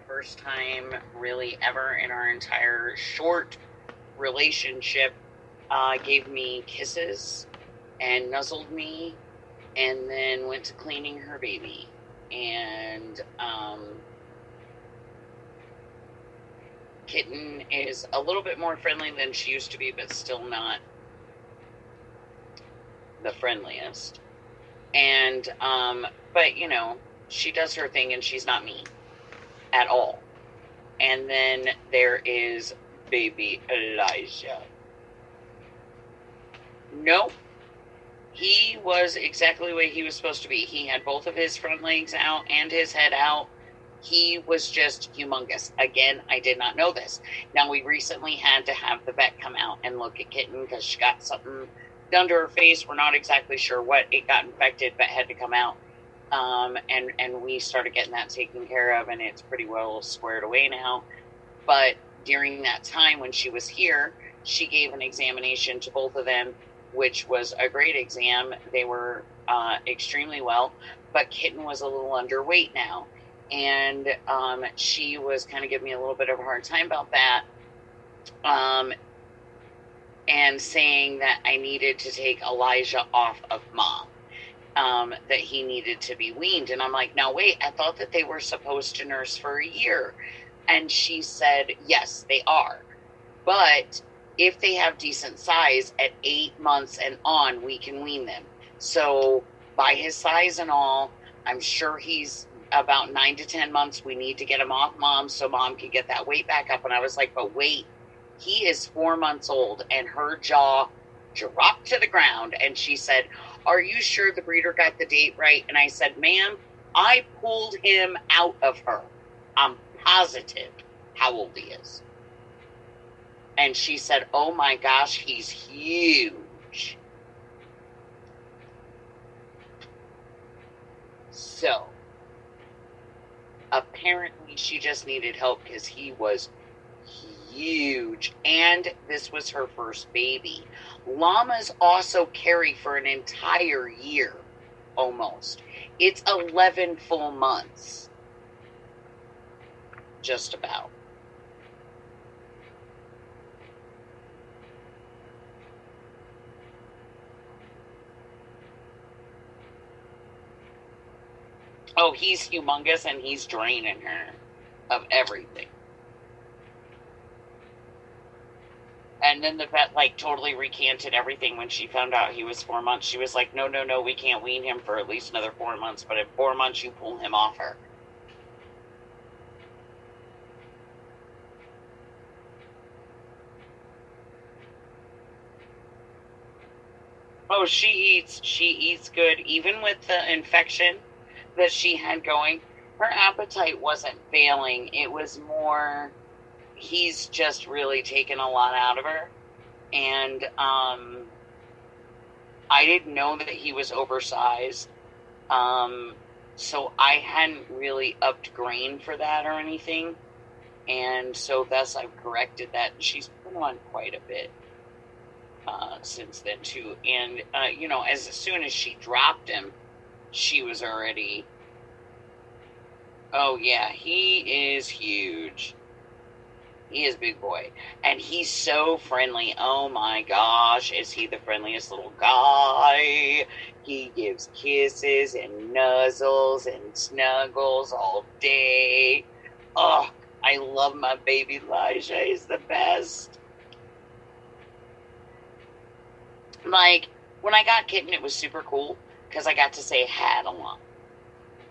first time really ever in our entire short relationship, gave me kisses and nuzzled me, and then went to cleaning her baby. And Kitten is a little bit more friendly than she used to be, but still not the friendliest. And but you know, she does her thing and she's not mean at all. And then there is baby Elijah. Nope. He was exactly the way he was supposed to be. He had both of his front legs out and his head out. He was just humongous. Again, I did not know this. Now, we recently had to have the vet come out and look at Kitten because she got something done to her face. We're not exactly sure what. It got infected, but had to come out. And we started getting that taken care of, and it's pretty well squared away now. But during that time when she was here, she gave an examination to both of them, which was a great exam. They were extremely well, but Kitten was a little underweight now. And she was kind of giving me a little bit of a hard time about that, and saying that I needed to take Elijah off of Mom, that he needed to be weaned. And I'm like, now wait, I thought that they were supposed to nurse for a year. And she said, yes, they are. But if they have decent size at 8 months and on, we can wean them. So by his size and all, I'm sure he's about 9 to 10 months. We need to get him off Mom so Mom can get that weight back up. And I was like, but wait, he is 4 months old. And her jaw dropped to the ground. And she said, are you sure the breeder got the date right? And I said, ma'am, I pulled him out of her. I'm positive how old he is. And she said, oh my gosh, he's huge. So apparently she just needed help because he was huge. And this was her first baby. Llamas also carry for an entire year, almost. It's 11 full months. Just about. Oh, he's humongous and he's draining her of everything. And then the vet, like, totally recanted everything when she found out he was 4 months. She was like, no, we can't wean him for at least another 4 months. But in 4 months, you pull him off her. Oh, she eats good. Even with the infection that she had going, her appetite wasn't failing. It was more, he's just really taken a lot out of her. And I didn't know that he was oversized. So I hadn't really upped grain for that or anything. And so thus I've corrected that. She's put on quite a bit since then too. And, you know, as soon as she dropped him, she was already, oh yeah, he is huge. He is a big boy. And he's so friendly. Oh my gosh, is he the friendliest little guy? He gives kisses and nuzzles and snuggles all day. Oh, I love my baby Elijah. He's the best. Like, when I got Kitten, it was super cool because I got to say had a lot.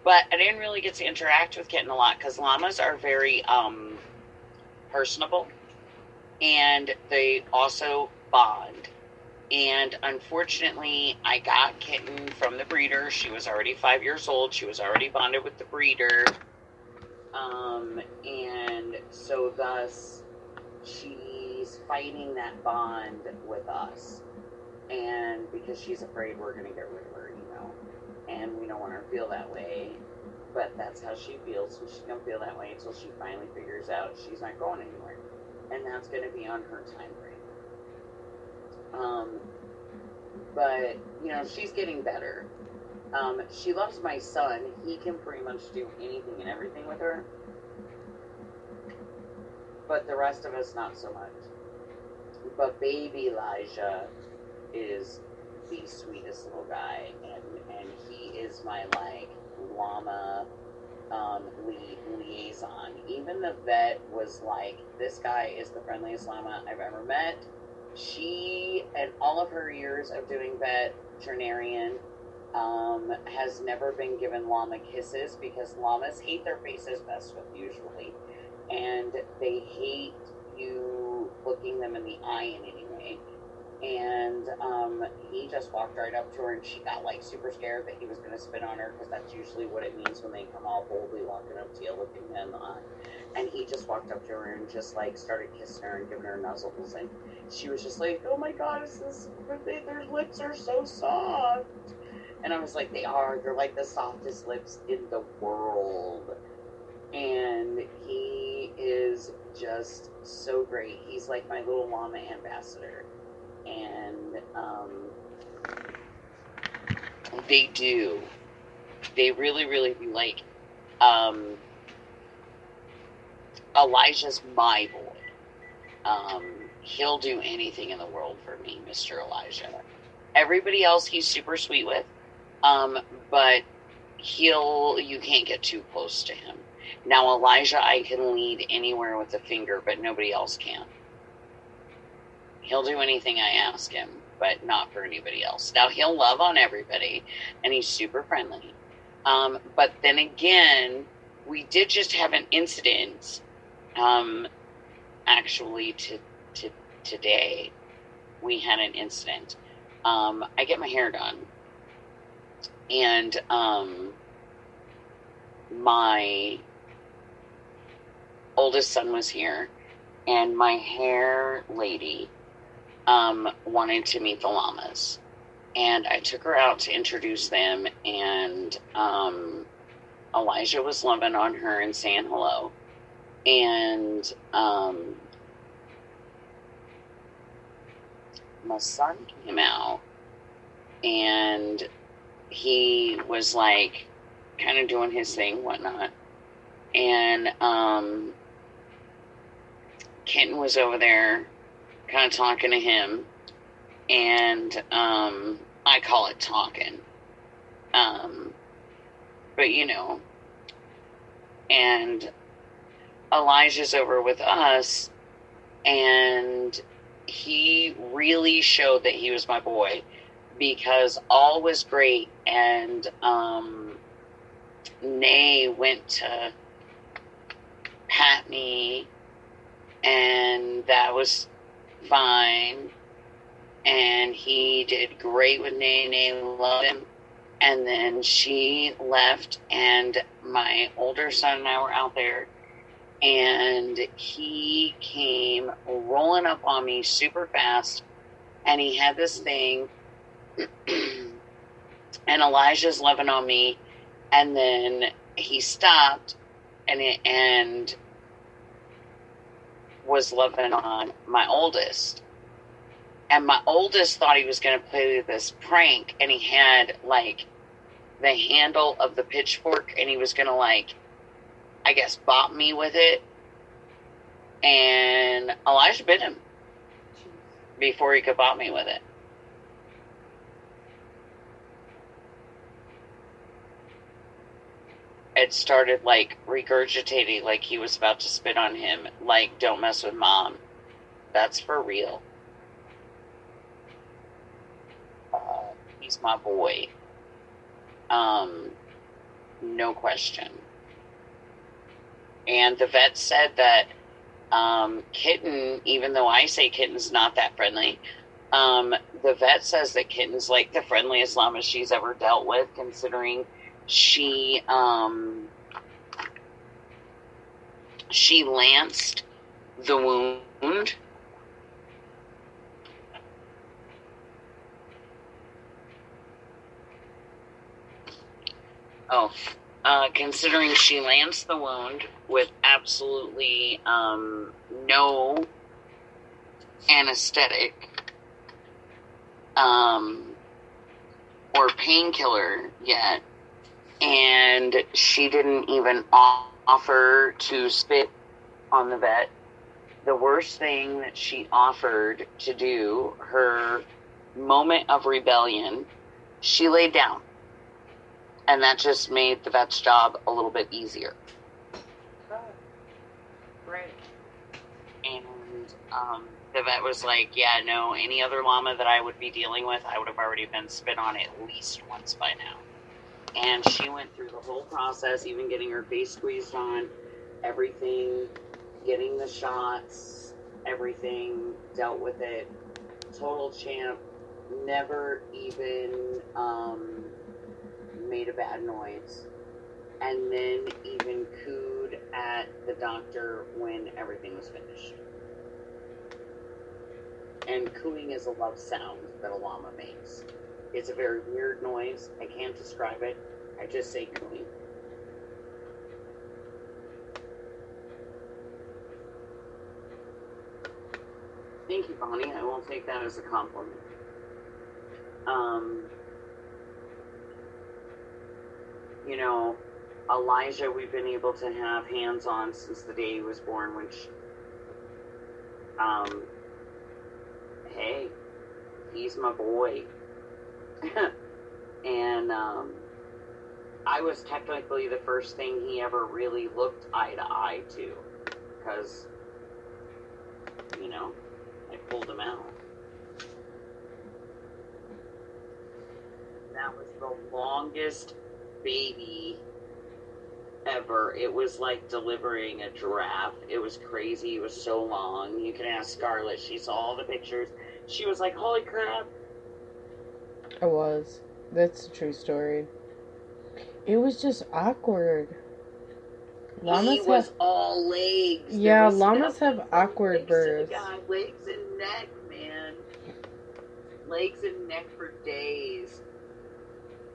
But I didn't really get to interact with Kitten a lot because llamas are very personable, and they also bond. And unfortunately, I got Kitten from the breeder. She was already 5 years old. She was already bonded with the breeder. And so thus, she's fighting that bond with us. And because she's afraid we're going to get rid of her, you know. And we don't want her to feel that way. But that's how she feels. So she's going to feel that way until she finally figures out she's not going anywhere. And that's going to be on her time frame. But, you know, she's getting better. She loves my son. He can pretty much do anything and everything with her. but the rest of us not so much. But baby Elijah is the sweetest little guy, and he is my like llama liaison. Even the vet was like, this guy is the friendliest llama I've ever met. She, and all of her years of doing veterinarian, has never been given llama kisses, because llamas hate their faces best with usually, and they hate you looking them in the eye in any way. And he just walked right up to her, and she got like super scared that he was going to spit on her, because that's usually what it means when they come all boldly walking up to you, looking you in the eye. And he just walked up to her and just like started kissing her and giving her nuzzles, and she was just like, oh my god, their lips are so soft. And I was like, they're like the softest lips in the world. And he is just so great. He's like my little llama ambassador. And they really, really do. Like, Elijah's my boy. He'll do anything in the world for me, Mr. Elijah. Everybody else he's super sweet with, but you can't get too close to him. Now, Elijah, I can lead anywhere with a finger, but nobody else can. He'll do anything I ask him, but not for anybody else. Now, he'll love on everybody, and he's super friendly. But then again, we did just have an incident, actually, today. We had an incident. I get my hair done, and my oldest son was here, and my hair lady wanted to meet the llamas, and I took her out to introduce them, and Elijah was loving on her and saying hello, and my son came out, and he was like kind of doing his thing, whatnot, and Kitten was over there kind of talking to him, and I call it talking, but you know, and Elijah's over with us, and he really showed that he was my boy, because all was great, and Nay went to pat me, and that was fine, and he did great with Nay. Nay loved him, and then she left, and my older son and I were out there, and he came rolling up on me super fast, and he had this thing, and Elijah's loving on me, and then he stopped and was loving on my oldest, and my oldest thought he was going to play this prank, and he had like the handle of the pitchfork, and he was going to like, I guess, bop me with it, and Elijah bit him before he could bop me with it. It started like regurgitating, like he was about to spit on him, like, don't mess with mom. That's for real. He's my boy. No question. And the vet said that Kitten, even though I say Kitten's not that friendly, the vet says that Kitten's like the friendliest llama she's ever dealt with, considering she lanced the wound. Considering she lanced the wound with absolutely no anesthetic or painkiller yet, and she didn't even offer to spit on the vet. the worst thing that she offered to do, her moment of rebellion, she laid down. And that just made the vet's job a little bit easier. Oh. Right. And the vet was like, yeah, no, any other llama that I would be dealing with, I would have already been spit on at least once by now. And she went through the whole process, even getting her face squeezed on, everything, getting the shots, everything, dealt with it. Total champ, never even made a bad noise. And then even cooed at the doctor when everything was finished. And cooing is a love sound that a llama makes. It's a very weird noise. I can't describe it. I just say cooing. Thank you, Bonnie. I won't take that as a compliment. You know, Elijah, we've been able to have hands on since the day he was born, which, hey, he's my boy. And I was technically the first thing he ever really looked eye to eye to, because, you know, I pulled him out. That was the longest baby ever. It was like delivering a giraffe. It was crazy. It was so long. You can ask Scarlett. She saw all the pictures. She was like, holy crap. I was. That's a true story. It was just awkward. Llamas he was all legs. Yeah, llamas have awkward births. Yeah, legs and neck, man. Legs and neck for days.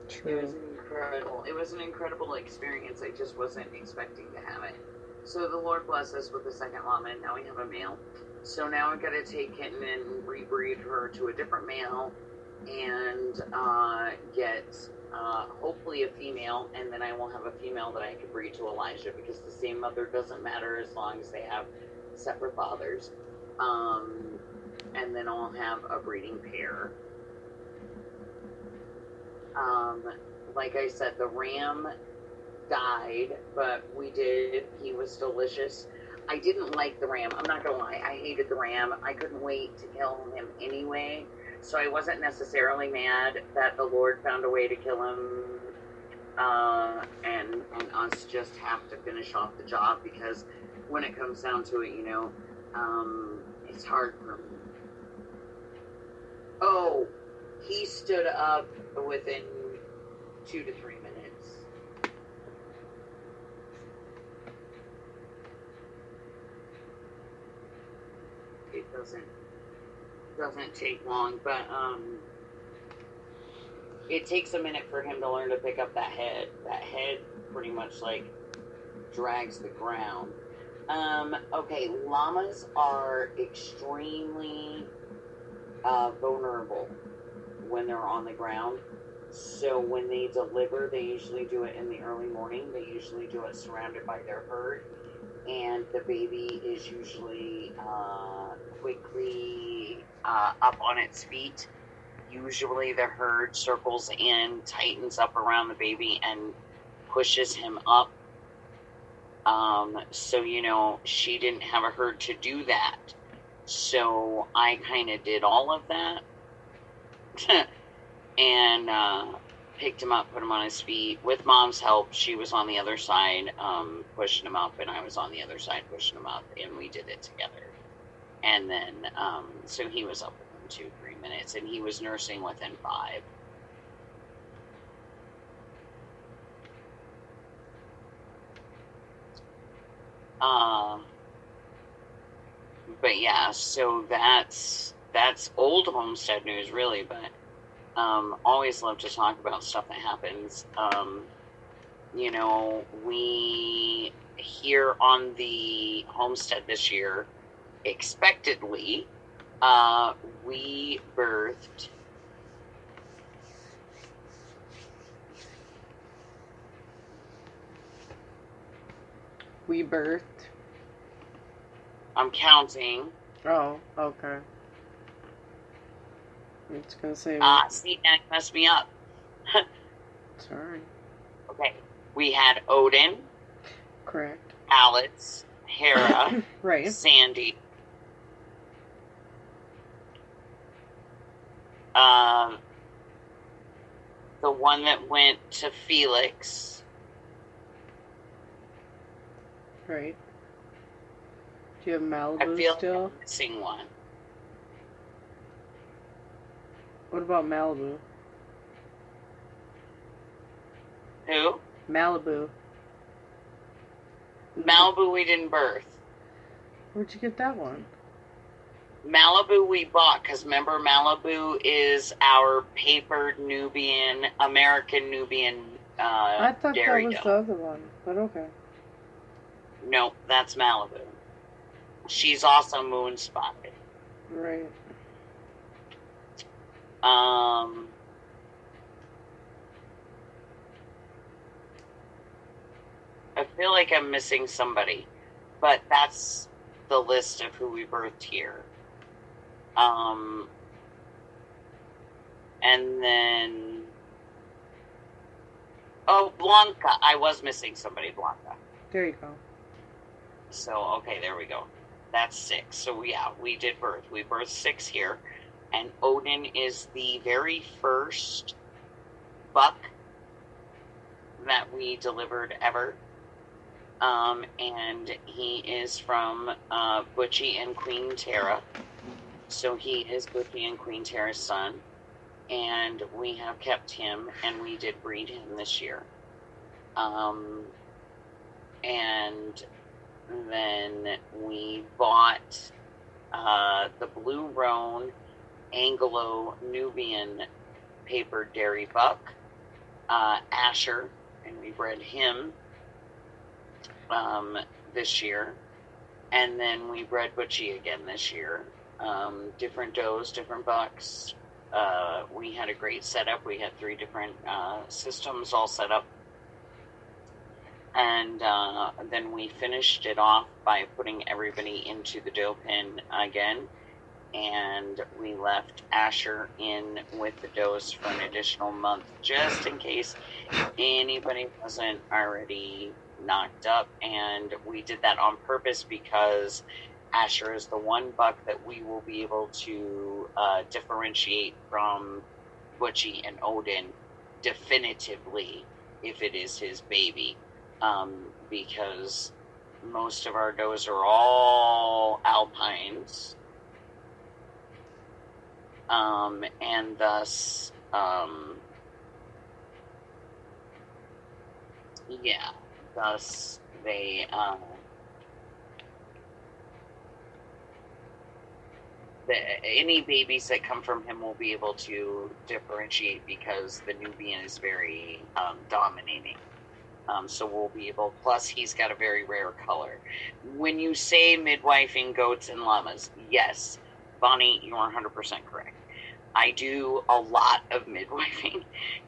True. It was an incredible experience. I just wasn't expecting to have it. So the Lord bless us with the second llama, and now we have a male. So now I've got to take Kitten and rebreed her to a different male and get hopefully a female, and then I will have a female that I can breed to Elijah, because the same mother doesn't matter as long as they have separate fathers. And then I'll have a breeding pair. Like I said, the ram died, but he was delicious. I didn't like the ram. I'm not gonna lie. I hated the ram. I couldn't wait to kill him anyway. So I wasn't necessarily mad that the Lord found a way to kill him, and us just have to finish off the job, because when it comes down to it, you know, it's hard for me. Oh, he stood up within 2 to 3 minutes. It doesn't take long, but it takes a minute for him to learn to pick up that head. That head pretty much like drags the ground. Okay, llamas are extremely vulnerable when they're on the ground. So when they deliver, they usually do it in the early morning. They usually do it surrounded by their herd. And the baby is usually quickly up on its feet. Usually the herd circles in, tightens up around the baby, and pushes him up. So, you know, she didn't have a herd to do that. So I kind of did all of that. And picked him up, put him on his feet. With Mom's help, she was on the other side pushing him up, and I was on the other side pushing him up, and we did it together. And then, so he was up within 2-3 minutes, and he was nursing within 5. But yeah, so that's old Homestead news, really, but always love to talk about stuff that happens. You know, we here on the Homestead this year, expectedly, we birthed I'm counting. Oh, okay. I'm just gonna say. See, that messed me up. Sorry. Okay. We had Odin. Correct. Alex. Hera. Right. Sandy. The one that went to Felix. Right. Do you have Malibu I feel still? like I'm missing one. What about Malibu? Who? Malibu. Malibu we didn't birth. Where'd you get that one? Malibu we bought, because remember, Malibu is our papered Nubian, American Nubian I thought dairy that was the other one, but okay. No, that's Malibu. She's also moon spotted. Right. I feel like I'm missing somebody, but that's the list of who we birthed here. And then, Blanca. I was missing somebody, Blanca. There you go. So, okay, there we go. That's 6. So, yeah, we did birth. We birthed 6 here. And Odin is the very first buck that we delivered ever. And he is from Butchie and Queen Tara. So he is Butchie and Queen Tara's son. And we have kept him, and we did breed him this year. And then we bought the Blue Roan Anglo-Nubian paper dairy buck, Asher, and we bred him this year. And then we bred Butchie again this year. Different does, different bucks. We had a great setup. We had 3 different systems all set up. And then we finished it off by putting everybody into the doe pen again. And we left Asher in with the does for an additional month, just in case anybody wasn't already knocked up. And we did that on purpose because Asher is the one buck that we will be able to differentiate from Butchie and Odin definitively if it is his baby. Because most of our does are all alpines. And thus, thus they, any babies that come from him will be able to differentiate because the Nubian is very dominating. So we'll be able, plus he's got a very rare color. When you say midwifing goats and llamas, yes, Bonnie, you are 100% correct. I do a lot of midwifing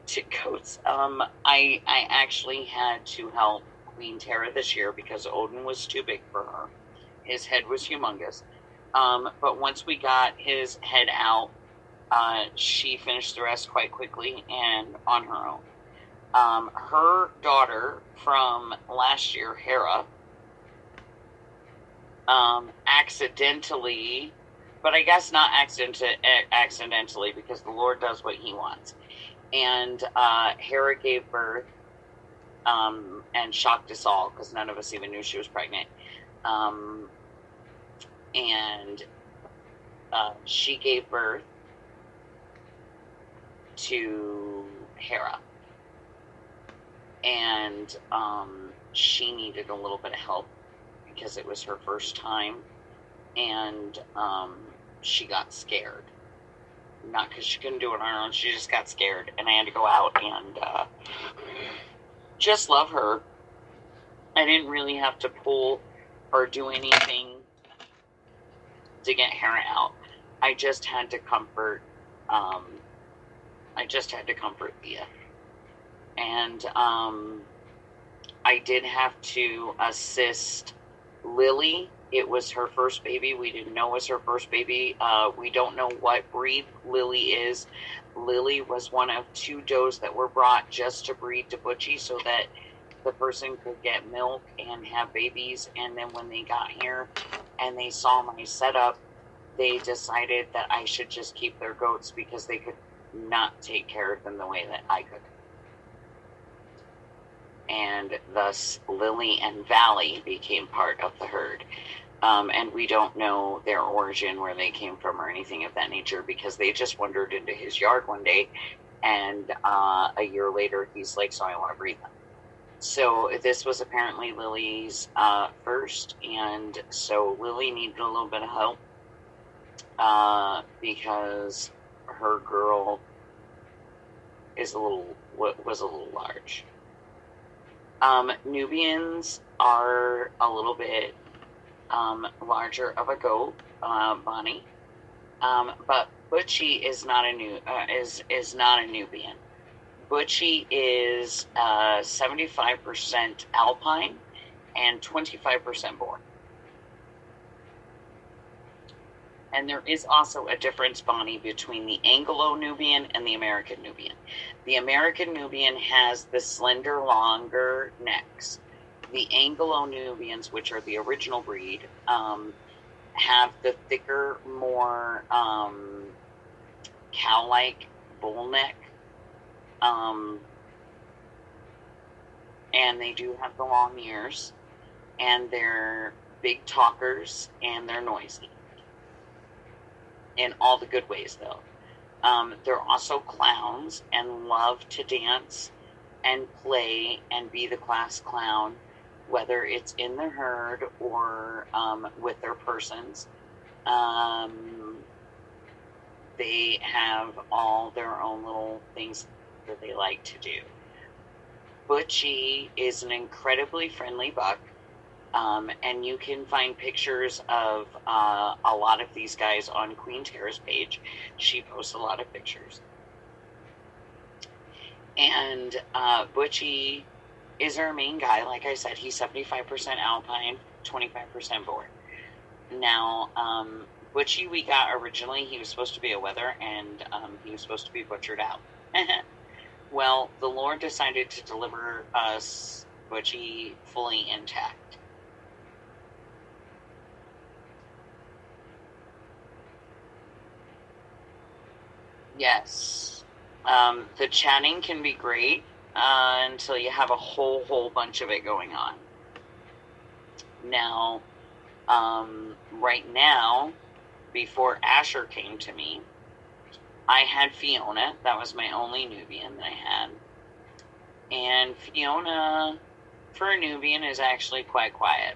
to goats. I actually had to help Queen Tara this year because Odin was too big for her. His head was humongous. But once we got his head out, she finished the rest quite quickly and on her own. Her daughter from last year, Hera, accidentally, but I guess not accidentally because the Lord does what he wants. And Hera gave birth and shocked us all because none of us even knew she was pregnant. And she gave birth to Hera. And she needed a little bit of help because it was her first time. And she got scared. Not because she couldn't do it on her own. She just got scared. And I had to go out and just love her. I didn't really have to pull or do anything to get Hera out. I just had to comfort Thea. And I did have to assist Lily It was her first baby. We didn't know it was her first baby. We don't know what breed Lily is. Lily was one of 2 does that were brought just to breed to Butchie so that the person could get milk and have babies. And then when they got here and they saw my setup, they decided that I should just keep their goats because they could not take care of them the way that I could. And thus Lily and Valley became part of the herd. And we don't know their origin, where they came from or anything of that nature, because they just wandered into his yard one day, and a year later he's like, so I want to breed them. So this was apparently Lily's first, and so Lily needed a little bit of help because her girl was a little large. Nubians are a little bit larger of a goat, Bonnie, but Butchie is not a Nubian. Butchie is 75% Alpine and 25% Boer. And there is also a difference, Bonnie, between the Anglo-Nubian and the American Nubian. The American Nubian has the slender, longer necks. The Anglo-Nubians, which are the original breed, have the thicker, more cow-like bull neck. And they do have the long ears. And they're big talkers, and they're noisy. In all the good ways, though. They're also clowns and love to dance and play and be the class clown, whether it's in the herd or with their persons. They have all their own little things that they like to do. Butchie is an incredibly friendly buck. And you can find pictures of a lot of these guys on Queen Tara's page. She posts a lot of pictures. And Butchie is our main guy. Like I said, he's 75% Alpine, 25% Boer. Now, Butchie we got originally, he was supposed to be a wether, and he was supposed to be butchered out. Well, the Lord decided to deliver us Butchie fully intact. Yes. The chatting can be great until you have a whole bunch of it going on. Now, right now, before Asher came to me, I had Fiona. That was my only Nubian that I had. And Fiona, for a Nubian, is actually quite quiet.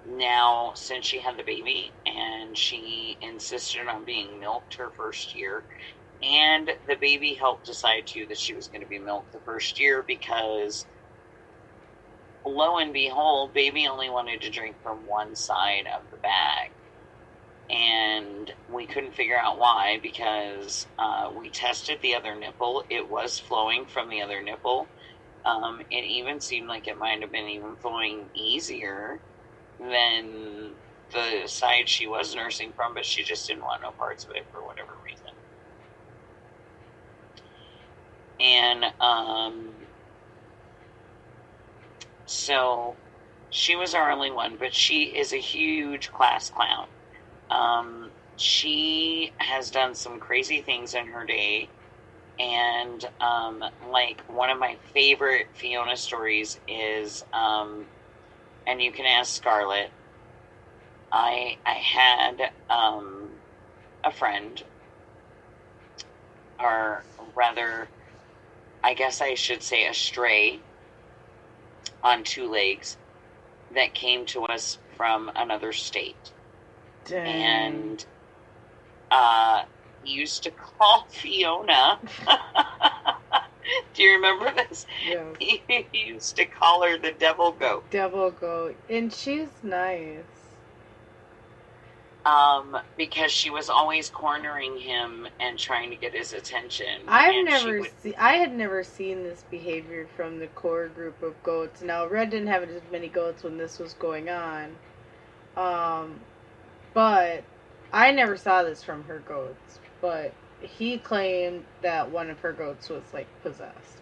Now, since she had the baby and she insisted on being milked her first year, and the baby helped decide too that she was going to be milked the first year, because lo and behold, baby only wanted to drink from one side of the bag. And we couldn't figure out why, because we tested the other nipple. It was flowing from the other nipple. It even seemed like it might have been even flowing easier than the side she was nursing from, but she just didn't want no parts of it for whatever reason. And so she was our only one, but she is a huge class clown. She has done some crazy things in her day, and like one of my favorite Fiona stories is and you can ask Scarlett. I had a friend, or rather, I guess I should say a stray on 2 legs that came to us from another state. Dang. And used to call Fiona. Do you remember this? Yeah. He used to call her the devil goat. Devil goat. And she's nice. Because she was always cornering him and trying to get his attention. I had never seen this behavior from the core group of goats. Now, Red didn't have as many goats when this was going on. But I never saw this from her goats. But he claimed that one of her goats was, like, possessed.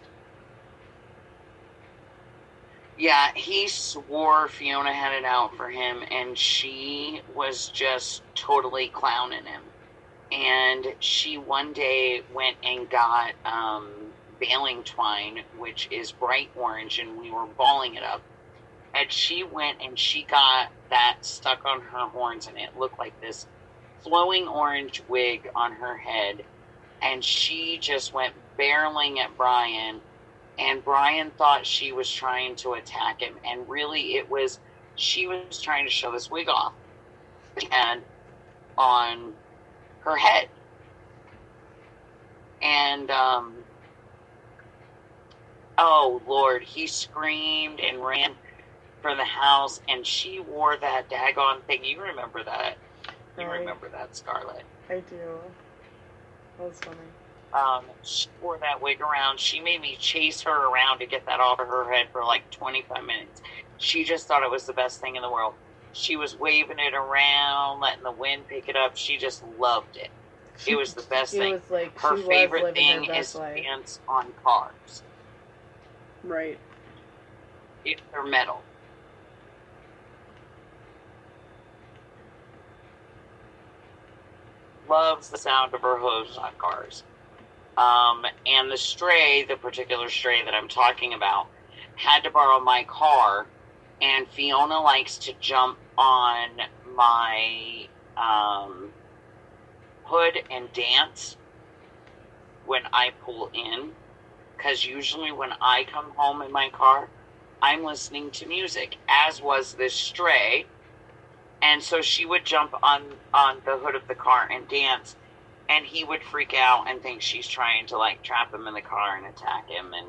Yeah, he swore Fiona had it out for him, and she was just totally clowning him. And she one day went and got baling twine, which is bright orange, and we were balling it up. And she went and she got that stuck on her horns, and it looked like this flowing orange wig on her head. And she just went barreling at Brian. And Brian thought she was trying to attack him. And really, she was trying to show this wig off. And on her head. And, oh, Lord, he screamed and ran for the house. And she wore that daggone thing. You remember that. You remember that, Scarlett. I do. That was funny. She wore that wig around. She made me chase her around to get that off of her head for like 25 minutes. She just thought it was the best thing in the world. She was waving it around, letting the wind pick it up. She just loved it. It was the best thing. Was like, her favorite thing is dance on cars. Right. If they're metal. Loves the sound of her hooves on cars. And the stray, the particular stray that I'm talking about, had to borrow my car, and Fiona likes to jump on my hood and dance when I pull in, because usually when I come home in my car, I'm listening to music, as was this stray, and so she would jump on the hood of the car and dance. And he would freak out and think she's trying to, like, trap him in the car and attack him. And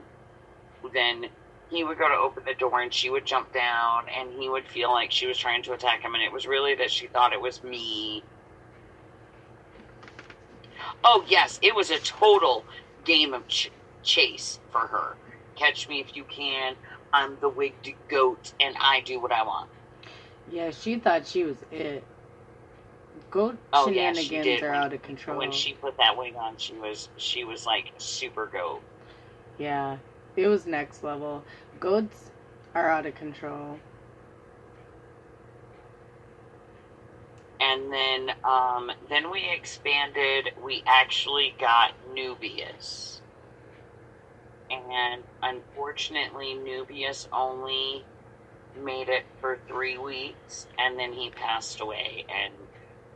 then he would go to open the door and she would jump down and he would feel like she was trying to attack him. And it was really that she thought it was me. Oh, yes, it was a total game of chase for her. Catch me if you can. I'm the wigged goat and I do what I want. Yeah, she thought she was it. Goat shenanigans are out of control. When she put that wig on, she was like super goat. Yeah, it was next level. Goats are out of control. And then we expanded. We actually got Nubius, and unfortunately, Nubius only made it for 3 weeks, and then he passed away. And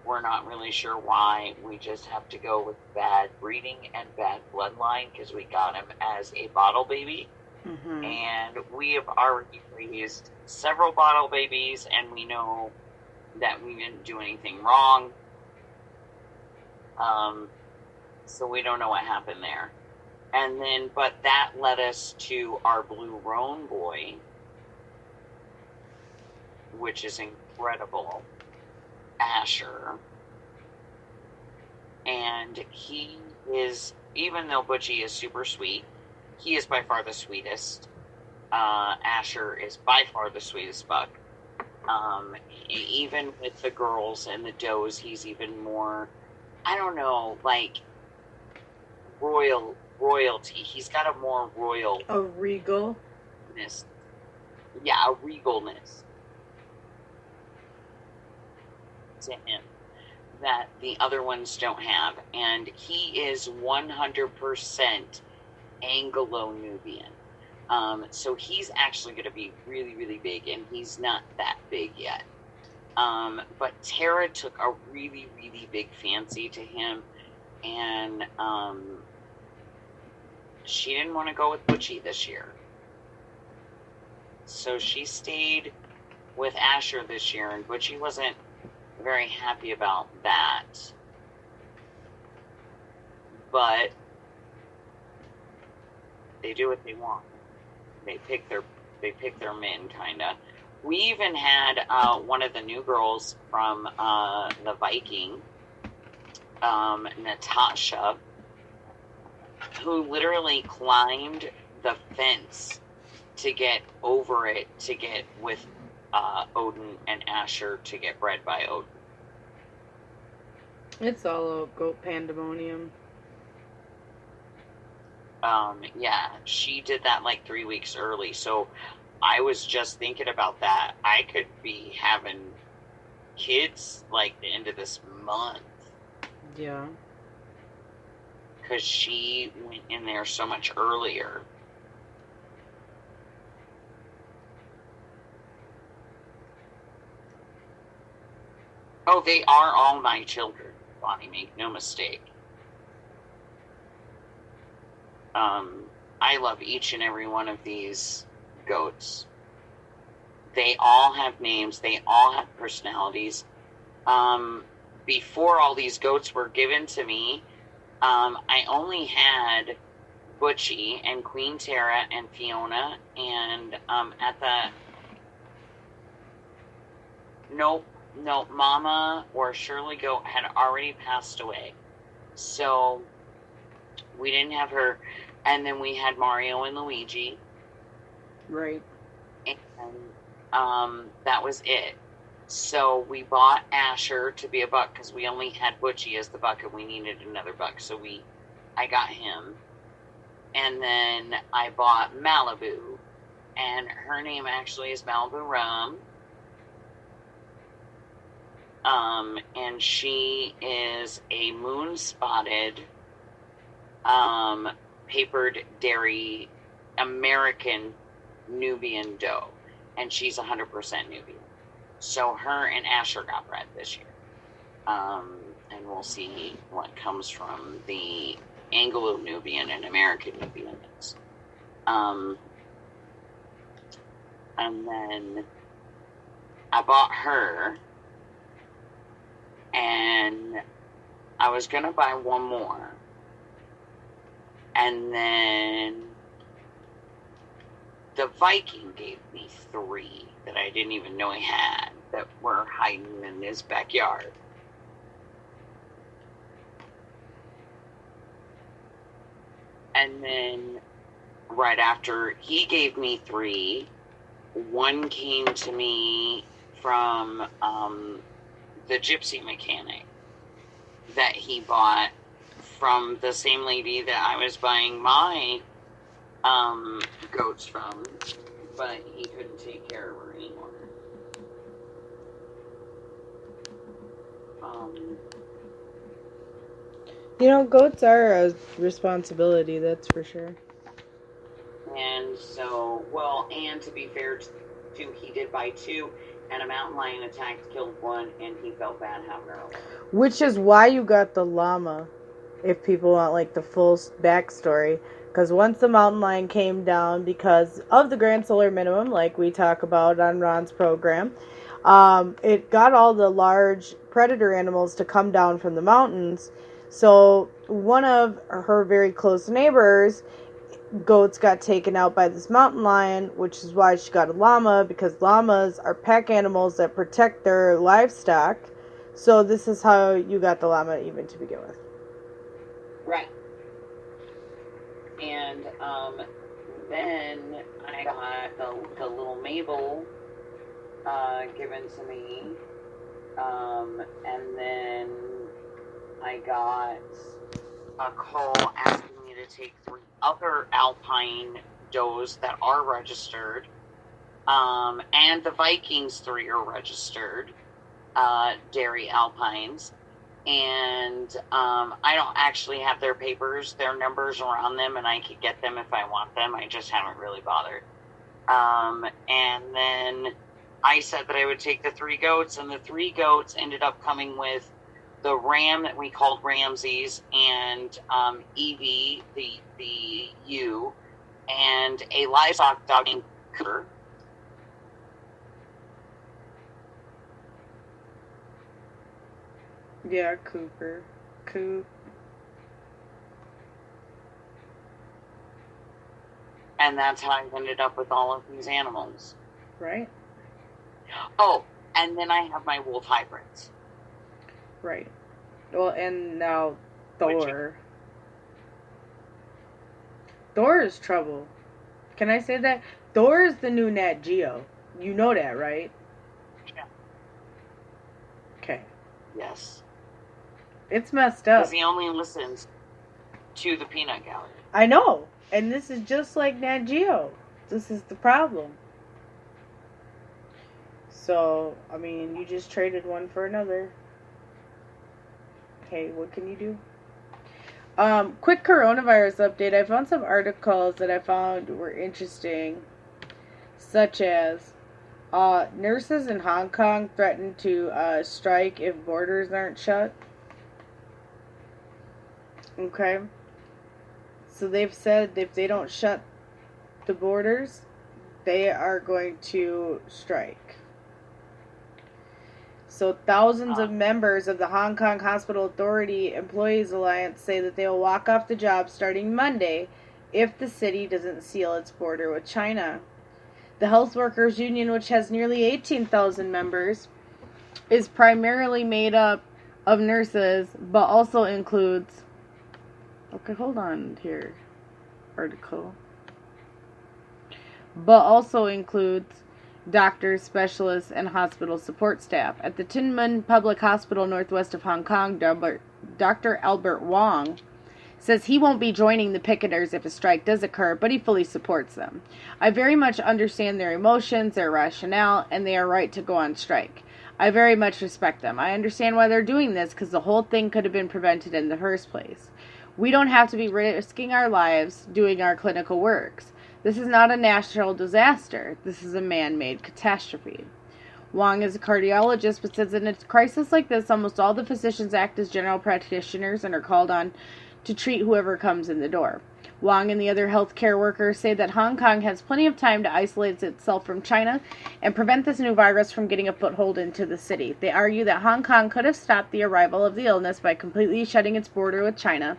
we're not really sure why. We just have to go with bad breeding and bad bloodline because we got him as a bottle baby. Mm-hmm. And we have already raised several bottle babies, and we know that we didn't do anything wrong. So we don't know what happened there. And then, but that led us to our blue roan boy, which is incredible. Asher, and he is, even though Butchie is super sweet, he is by far the sweetest. Asher is by far the sweetest buck. Even with the girls and the does, he's even more, I don't know, like royalty. He's got a more royal, a regalness. Yeah, a regalness to him that the other ones don't have. And he is 100% Anglo-Nubian. So he's actually going to be really, really big, and he's not that big yet. But Tara took a really, really big fancy to him, and she didn't want to go with Butchie this year. So she stayed with Asher this year, and Butchie wasn't very happy about that. But they do what they want. They pick their men, kinda. We even had one of the new girls from the Viking, Natasha, who literally climbed the fence to get over it, to get with Odin and Asher to get bred by Odin. It's all a goat pandemonium. Yeah, she did that like 3 weeks early. So I was just thinking about that. I could be having kids like the end of this month. Yeah. Because she went in there so much earlier. Oh, they are all my children, Bonnie, make no mistake. I love each and every one of these goats. They all have names. They all have personalities. Before all these goats were given to me, I only had Butchie and Queen Tara and Fiona, and nope, Mama or Shirley Goat had already passed away. So we didn't have her. And then we had Mario and Luigi. Right. And that was it. So we bought Asher to be a buck because we only had Butchie as the buck and we needed another buck. So I got him. And then I bought Malibu. And her name actually is Malibu Rum. And she is a moon-spotted, papered dairy American Nubian doe. And she's 100% Nubian. So her and Asher got bred this year. And we'll see what comes from the Anglo-Nubian and American Nubian mix. And then I bought her. And I was going to buy one more. And then the Viking gave me 3 that I didn't even know he had that were hiding in his backyard. And then right after he gave me 3, one came to me from the gypsy mechanic that he bought from the same lady that I was buying my goats from, but he couldn't take care of her anymore. Goats are a responsibility, that's for sure. And so, and to be fair to he did buy 2, and a mountain lion attacked, killed 1, and he felt bad having her over. Which is why you got the llama, if people want like the full backstory. Because once the mountain lion came down because of the Grand Solar Minimum, like we talk about on Ron's program, it got all the large predator animals to come down from the mountains. So one of her very close neighbors, goats, got taken out by this mountain lion, which is why she got a llama, because llamas are pack animals that protect their livestock. So this is how you got the llama even to begin with. Right. And then I got the little Mabel given to me. And then I got a call asking me to take 3 other alpine does that are registered. And the Vikings 3 are registered. Dairy alpines. And I don't actually have their papers. Their numbers are on them, and I could get them if I want them. I just haven't really bothered. And then I said that I would take the 3 goats, and the 3 goats ended up coming with the ram that we called Ramses, and Evie, the ewe, and a livestock dog named Cooper. Yeah, Cooper. Coop. And that's how I ended up with all of these animals. Right. Oh, and then I have my wolf hybrids. Right. Well, and now Thor. Thor is trouble. Can I say that? Thor is the new Nat Geo. You know that, right? Yeah. Okay. Yes. It's messed up. Because he only listens to the peanut gallery. I know. And this is just like Nat Geo. This is the problem. So, I mean, you just traded one for another. Hey, what can you do? Quick coronavirus update. I found some articles that I found were interesting, such as nurses in Hong Kong threaten to strike if borders aren't shut. Okay. So they've said if they don't shut the borders, they are going to strike. So thousands of members of the Hong Kong Hospital Authority Employees Alliance say that they will walk off the job starting Monday if the city doesn't seal its border with China. The Health Workers Union, which has nearly 18,000 members, is primarily made up of nurses, but also includes... Okay, hold on here. Article. But also includes doctors, specialists, and hospital support staff. At the Tin Mun Public Hospital northwest of Hong Kong, Dr. Albert Wong says he won't be joining the picketers if a strike does occur, but he fully supports them. I very much understand their emotions, their rationale, and they are right to go on strike. I very much respect them. I understand why they're doing this, because the whole thing could have been prevented in the first place. We don't have to be risking our lives doing our clinical works. This is not a natural disaster. This is a man-made catastrophe. Wong is a cardiologist, but says in a crisis like this, almost all the physicians act as general practitioners and are called on to treat whoever comes in the door. Wong and the other healthcare workers say that Hong Kong has plenty of time to isolate itself from China and prevent this new virus from getting a foothold into the city. They argue that Hong Kong could have stopped the arrival of the illness by completely shutting its border with China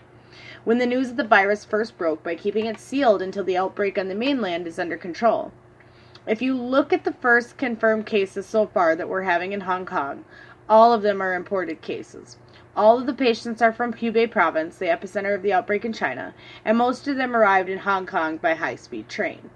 when the news of the virus first broke, by keeping it sealed until the outbreak on the mainland is under control. If you look at the first confirmed cases so far that we're having in Hong Kong, all of them are imported cases. All of the patients are from Hubei province, the epicenter of the outbreak in China, and most of them arrived in Hong Kong by high-speed train.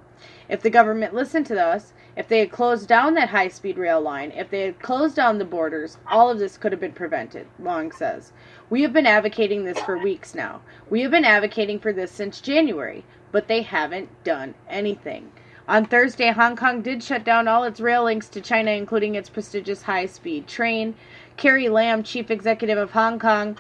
If the government listened to us, if they had closed down that high-speed rail line, if they had closed down the borders, all of this could have been prevented, Wong says. We have been advocating this for weeks now. We have been advocating for this since January, but they haven't done anything. On Thursday, Hong Kong did shut down all its rail links to China, including its prestigious high-speed train. Carrie Lam, chief executive of Hong Kong,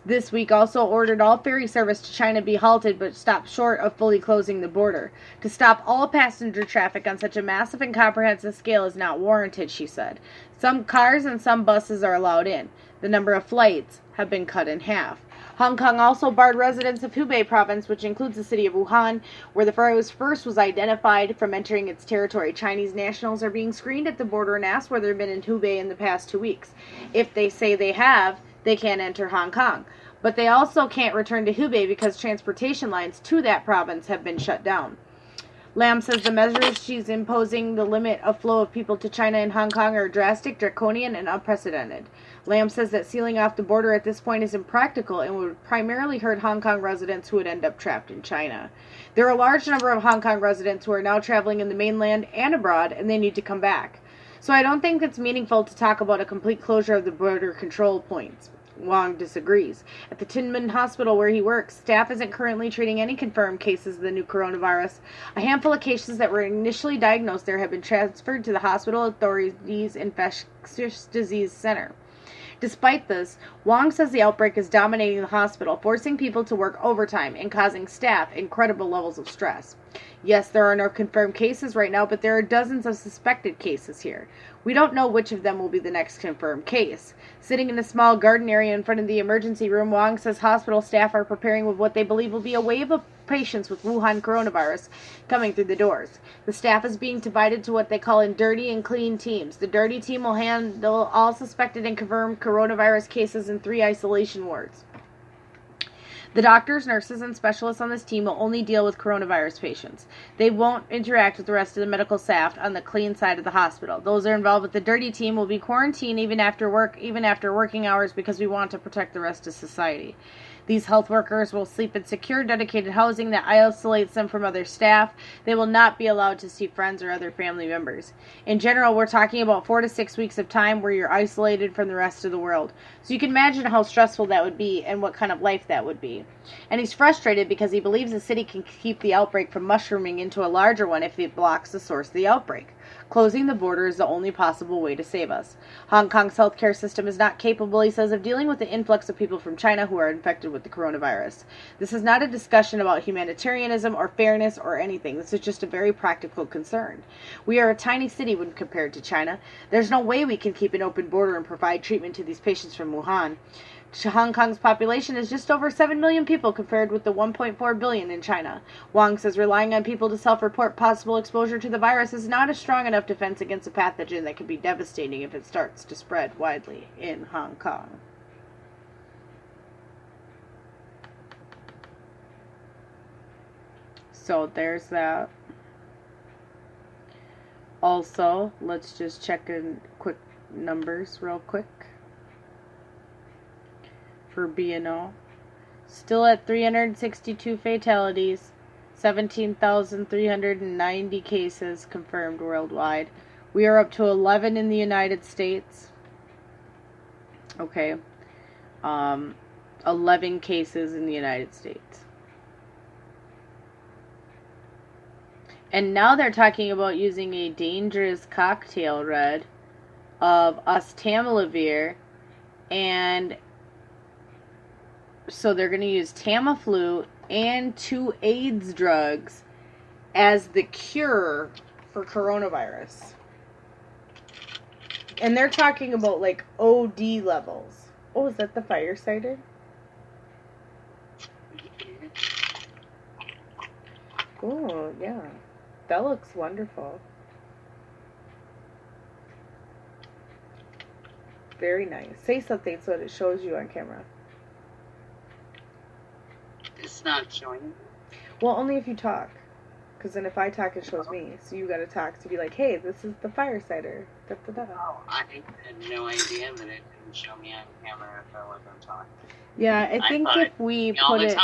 this week also ordered all ferry service to China be halted, but stopped short of fully closing the border. To stop all passenger traffic on such a massive and comprehensive scale is not warranted, she said. Some cars and some buses are allowed in. The number of flights have been cut in half. Hong Kong also barred residents of Hubei province, which includes the city of Wuhan, where the virus first was identified, from entering its territory. Chinese nationals are being screened at the border and asked whether they've been in Hubei in the past 2 weeks. If they say they have, they can't enter Hong Kong. But they also can't return to Hubei because transportation lines to that province have been shut down. Lam says the measures she's imposing, the limit of flow of people to China and Hong Kong, are drastic, draconian, and unprecedented. Lam says that sealing off the border at this point is impractical and would primarily hurt Hong Kong residents who would end up trapped in China. There are a large number of Hong Kong residents who are now traveling in the mainland and abroad, and they need to come back. So I don't think it's meaningful to talk about a complete closure of the border control points. Wong disagrees. At the Tin Mun Hospital where he works, staff isn't currently treating any confirmed cases of the new coronavirus. A handful of cases that were initially diagnosed there have been transferred to the hospital authorities' infectious disease center. Despite this, Wong says the outbreak is dominating the hospital, forcing people to work overtime and causing staff incredible levels of stress. Yes, there are no confirmed cases right now, but there are dozens of suspected cases here. We don't know which of them will be the next confirmed case. Sitting in a small garden area in front of the emergency room, Wong says hospital staff are preparing with what they believe will be a wave of patients with Wuhan coronavirus coming through the doors. The staff is being divided to what they call in dirty and clean teams. The dirty team will handle all suspected and confirmed coronavirus cases in 3 isolation wards. The doctors, nurses, and specialists on this team will only deal with coronavirus patients. They won't interact with the rest of the medical staff on the clean side of the hospital. Those are involved with the dirty team will be quarantined even after working hours because we want to protect the rest of society. These health workers will sleep in secure, dedicated housing that isolates them from other staff. They will not be allowed to see friends or other family members. In general, we're talking about 4 to 6 weeks of time where you're isolated from the rest of the world. So you can imagine how stressful that would be and what kind of life that would be. And he's frustrated because he believes the city can keep the outbreak from mushrooming into a larger one if it blocks the source of the outbreak. Closing the border is the only possible way to save us. Hong Kong's healthcare system is not capable, he says, of dealing with the influx of people from China who are infected with the coronavirus. This is not a discussion about humanitarianism or fairness or anything. This is just a very practical concern. We are a tiny city when compared to China. There's no way we can keep an open border and provide treatment to these patients from Wuhan. Hong Kong's population is just over 7 million people compared with the 1.4 billion in China. Wang says relying on people to self-report possible exposure to the virus is not a strong enough defense against a pathogen that can be devastating if it starts to spread widely in Hong Kong. So there's that. Also, let's just check in quick numbers real quick. For B&O. Still at 362 fatalities, 17,390 cases confirmed worldwide. We are up to 11 in the United States. Okay. 11 cases in the United States. And now they're talking about using a dangerous cocktail red of oseltamivir, and so they're going to use Tamiflu and 2 AIDS drugs as the cure for coronavirus. And they're talking about like OD levels. Oh, is that the fire cider? Oh, yeah. That looks wonderful. Very nice. Say something so that it shows you on camera. It's not showing. Well, only if you talk. Because then if I talk, it shows me. So you gotta talk to be like, hey, this is the fire cider. Da, da, da. Oh, I had no idea that it didn't show me on camera if I wasn't talking. Yeah, I think if we put it...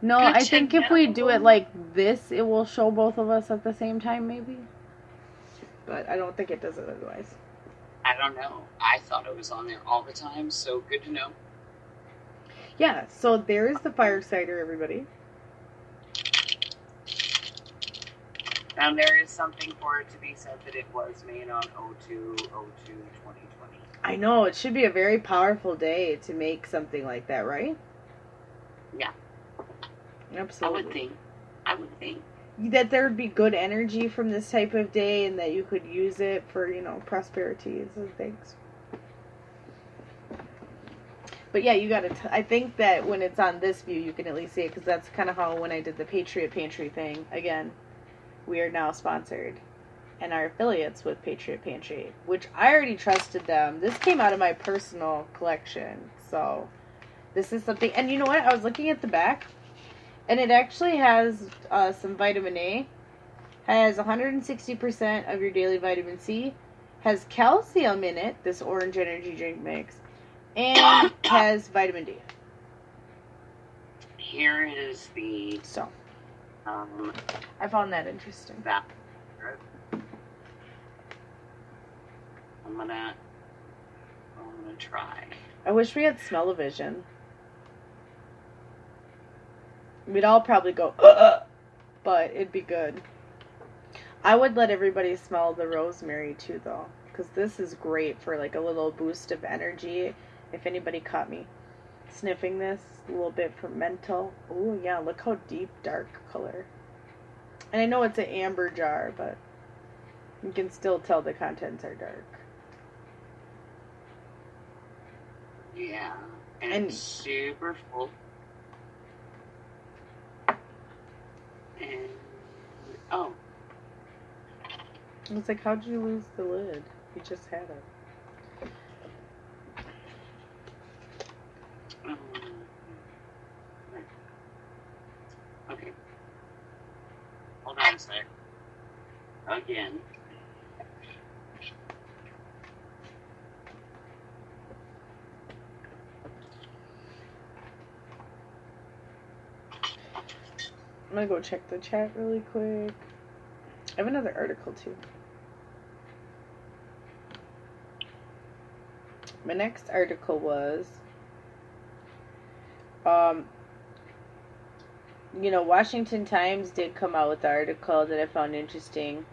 No, Good I think if we do it like this, it will show both of us at the same time, maybe. But I don't think it does it otherwise. I don't know. I thought it was on there all the time, so good to know. Yeah, so there is the fire cider, everybody. And there is something for it to be said that it was made on 02/02/2020. I know, it should be a very powerful day to make something like that, right? Yeah. Absolutely. I would think. That there would be good energy from this type of day and that you could use it for, prosperities and things. But yeah, you gotta, I think that when it's on this view, you can at least see it, because that's kind of how when I did the Patriot Pantry thing, again, we are now sponsored and are affiliates with Patriot Pantry, which I already trusted them. This came out of my personal collection, so this is something, and you know what, I was looking at the back, and it actually has some vitamin A, has 160% of your daily vitamin C, has calcium in it, this orange energy drink mix, and has vitamin D. Here is the... So, I found that interesting. That. I'm gonna try. I wish we had smell-o-vision. We'd all probably go, but it'd be good. I would let everybody smell the rosemary too, though, because this is great for like a little boost of energy. If anybody caught me sniffing this, a little bit for mental. Oh yeah, look how deep dark color. And I know it's an amber jar, but you can still tell the contents are dark. Yeah, and it's super full. And, oh. I was like, how'd you lose the lid? You just had it. Okay. Hold on a sec. Again. I'm gonna go check the chat really quick. I have another article too. My next article was, Washington Times did come out with an article that I found interesting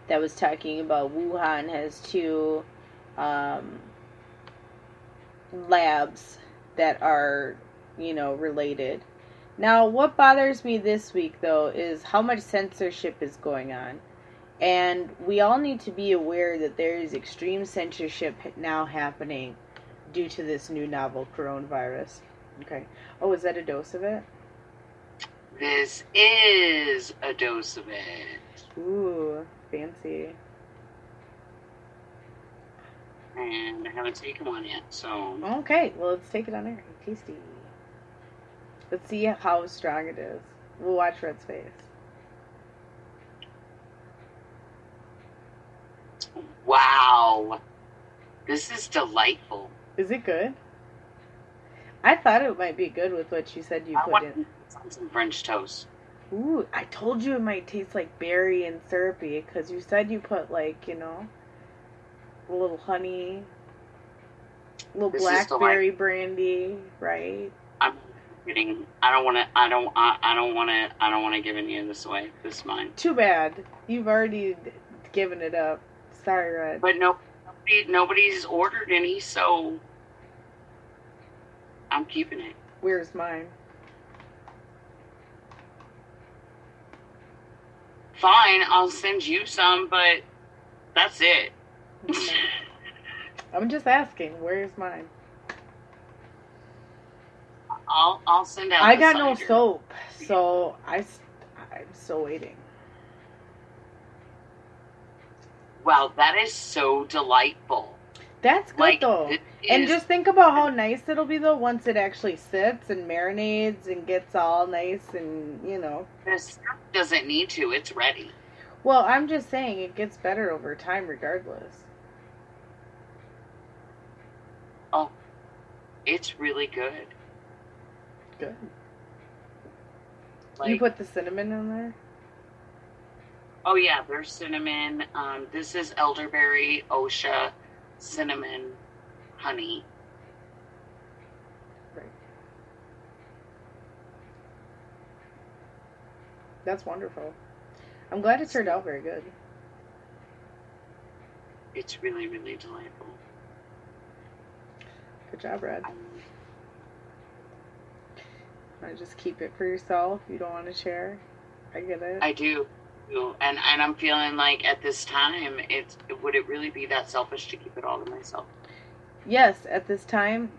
that was talking about Wuhan has two labs that are, related. Now, what bothers me this week, though, is how much censorship is going on. And we all need to be aware that there is extreme censorship now happening due to this new novel coronavirus. Okay. Oh, is that a dose of it? This is a dose of it. Ooh, fancy. And I haven't taken one yet, so... Okay, well, let's take it on air. Tasty. Let's see how strong it is. We'll watch Red's face. Wow. This is delightful. Is it good? I thought it might be good with what you said you put in. Some French toast. Ooh, I told you it might taste like berry and syrupy because you said you put a little honey, a little blackberry brandy, right? I'm kidding. I don't want to give any of this away. This is mine. Too bad. You've already given it up. Sorry, Red. But nobody's ordered any, so I'm keeping it. Where's mine? Fine, I'll send you some, but that's it. I'm just asking, where's mine? I'll send out. I got no soap, so I'm still waiting. Wow, that is so delightful. That's good though. And just think about how nice it'll be though once it actually sits and marinades and gets all nice and, The syrup doesn't need to. It's ready. Well, I'm just saying it gets better over time regardless. Oh, it's really good. Good. You put the cinnamon in there? Oh yeah, there's cinnamon. This is elderberry, OSHA, cinnamon, honey. Right. That's wonderful. I'm glad it turned out very good. It's really, really delightful. Good job, Brad. I just keep it for yourself. You don't want to share. I get it. I do. And I'm feeling like at this time, would it really be that selfish to keep it all to myself? Yes, at this time,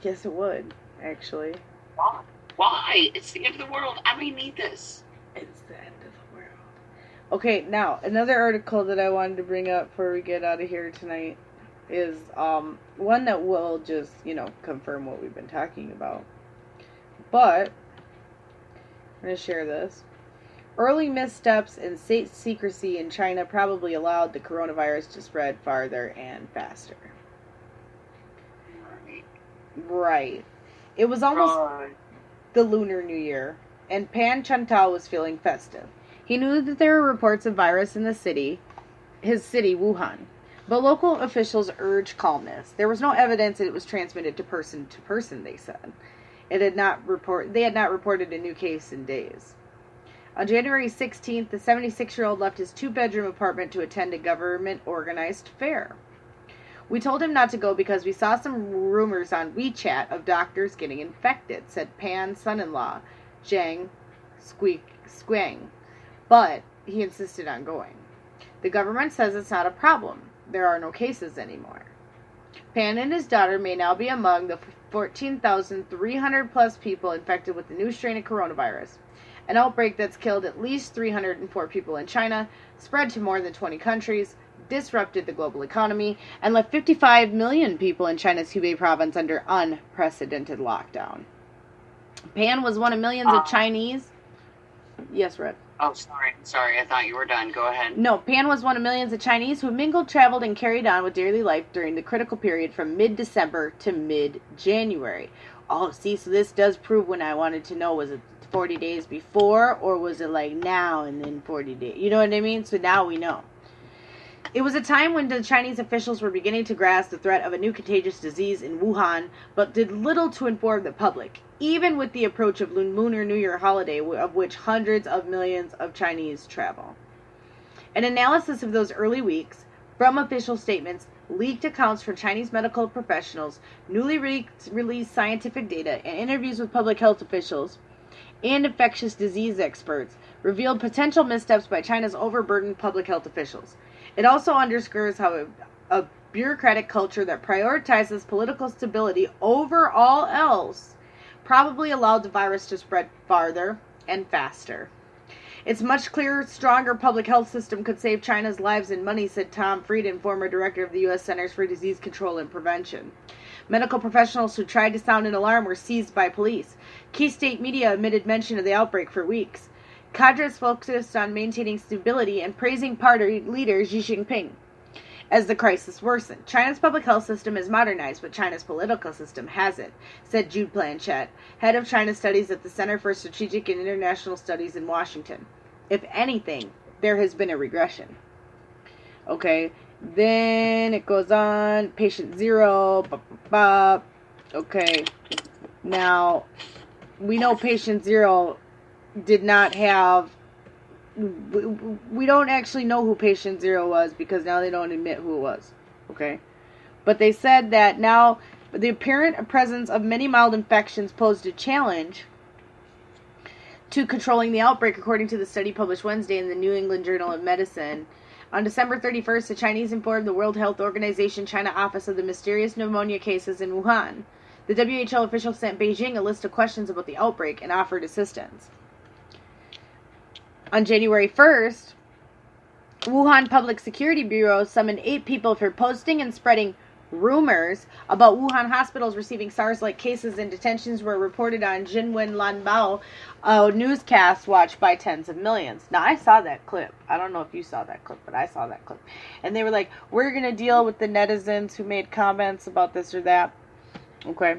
yes it would, actually. Why? It's the end of the world. I may need this. It's the end of the world. Okay, now, another article that I wanted to bring up before we get out of here tonight is one that will just, confirm what we've been talking about. But, I'm going to share this. Early missteps in state secrecy in China probably allowed the coronavirus to spread farther and faster. Right. It was almost the Lunar New Year, and Pan Chantao was feeling festive. He knew that there were reports of virus in his city, Wuhan. But local officials urged calmness. There was no evidence that it was transmitted to person, they said. They had not reported a new case in days. On January 16th, the 76-year-old left his two-bedroom apartment to attend a government-organized fair. We told him not to go because we saw some rumors on WeChat of doctors getting infected, said Pan's son-in-law, Zhang Squang. But he insisted on going. The government says it's not a problem. There are no cases anymore. Pan and his daughter may now be among the 14,300 plus people infected with the new strain of coronavirus. An outbreak that's killed at least 304 people in China, spread to more than 20 countries, disrupted the global economy, and left 55 million people in China's Hubei province under unprecedented lockdown. Pan was one of millions of Chinese. Yes, Red. Oh, sorry. I thought you were done. Go ahead. No, Pan was one of millions of Chinese who mingled, traveled, and carried on with daily life during the critical period from mid-December to mid-January. Oh, see, so this does prove when I wanted to know, was it 40 days before, or was it like now and then 40 days? You know what I mean? So now we know. It was a time when the Chinese officials were beginning to grasp the threat of a new contagious disease in Wuhan, but did little to inform the public, even with the approach of Lunar New Year holiday, of which hundreds of millions of Chinese travel. An analysis of those early weeks, from official statements, leaked accounts from Chinese medical professionals, newly released scientific data, and interviews with public health officials and infectious disease experts, revealed potential missteps by China's overburdened public health officials. It also underscores how a bureaucratic culture that prioritizes political stability over all else probably allowed the virus to spread farther and faster. Its much clearer, stronger public health system could save China's lives and money, said Tom Frieden, former director of the U.S. Centers for Disease Control and Prevention. Medical professionals who tried to sound an alarm were seized by police. Key state media omitted mention of the outbreak for weeks. Cadres focused on maintaining stability and praising party leader Xi Jinping as the crisis worsened. China's public health system is modernized, but China's political system hasn't, said Jude Blanchett, head of China Studies at the Center for Strategic and International Studies in Washington. If anything, there has been a regression. Okay, then it goes on, patient zero, okay, now, we know patient zero did not have, we don't actually know who patient zero was because now they don't admit who it was, okay? But they said that now the apparent presence of many mild infections posed a challenge to controlling the outbreak, according to the study published Wednesday in the New England Journal of Medicine. On December 31st, the Chinese informed the World Health Organization China office of the mysterious pneumonia cases in Wuhan. The WHO official sent Beijing a list of questions about the outbreak and offered assistance. On January 1st, Wuhan Public Security Bureau summoned 8 people for posting and spreading rumors about Wuhan hospitals receiving SARS-like cases, and detentions were reported on Jinwen Lanbao, a newscast watched by tens of millions. Now, I saw that clip. I don't know if you saw that clip, but I saw that clip. And they were like, we're going to deal with the netizens who made comments about this or that. Okay.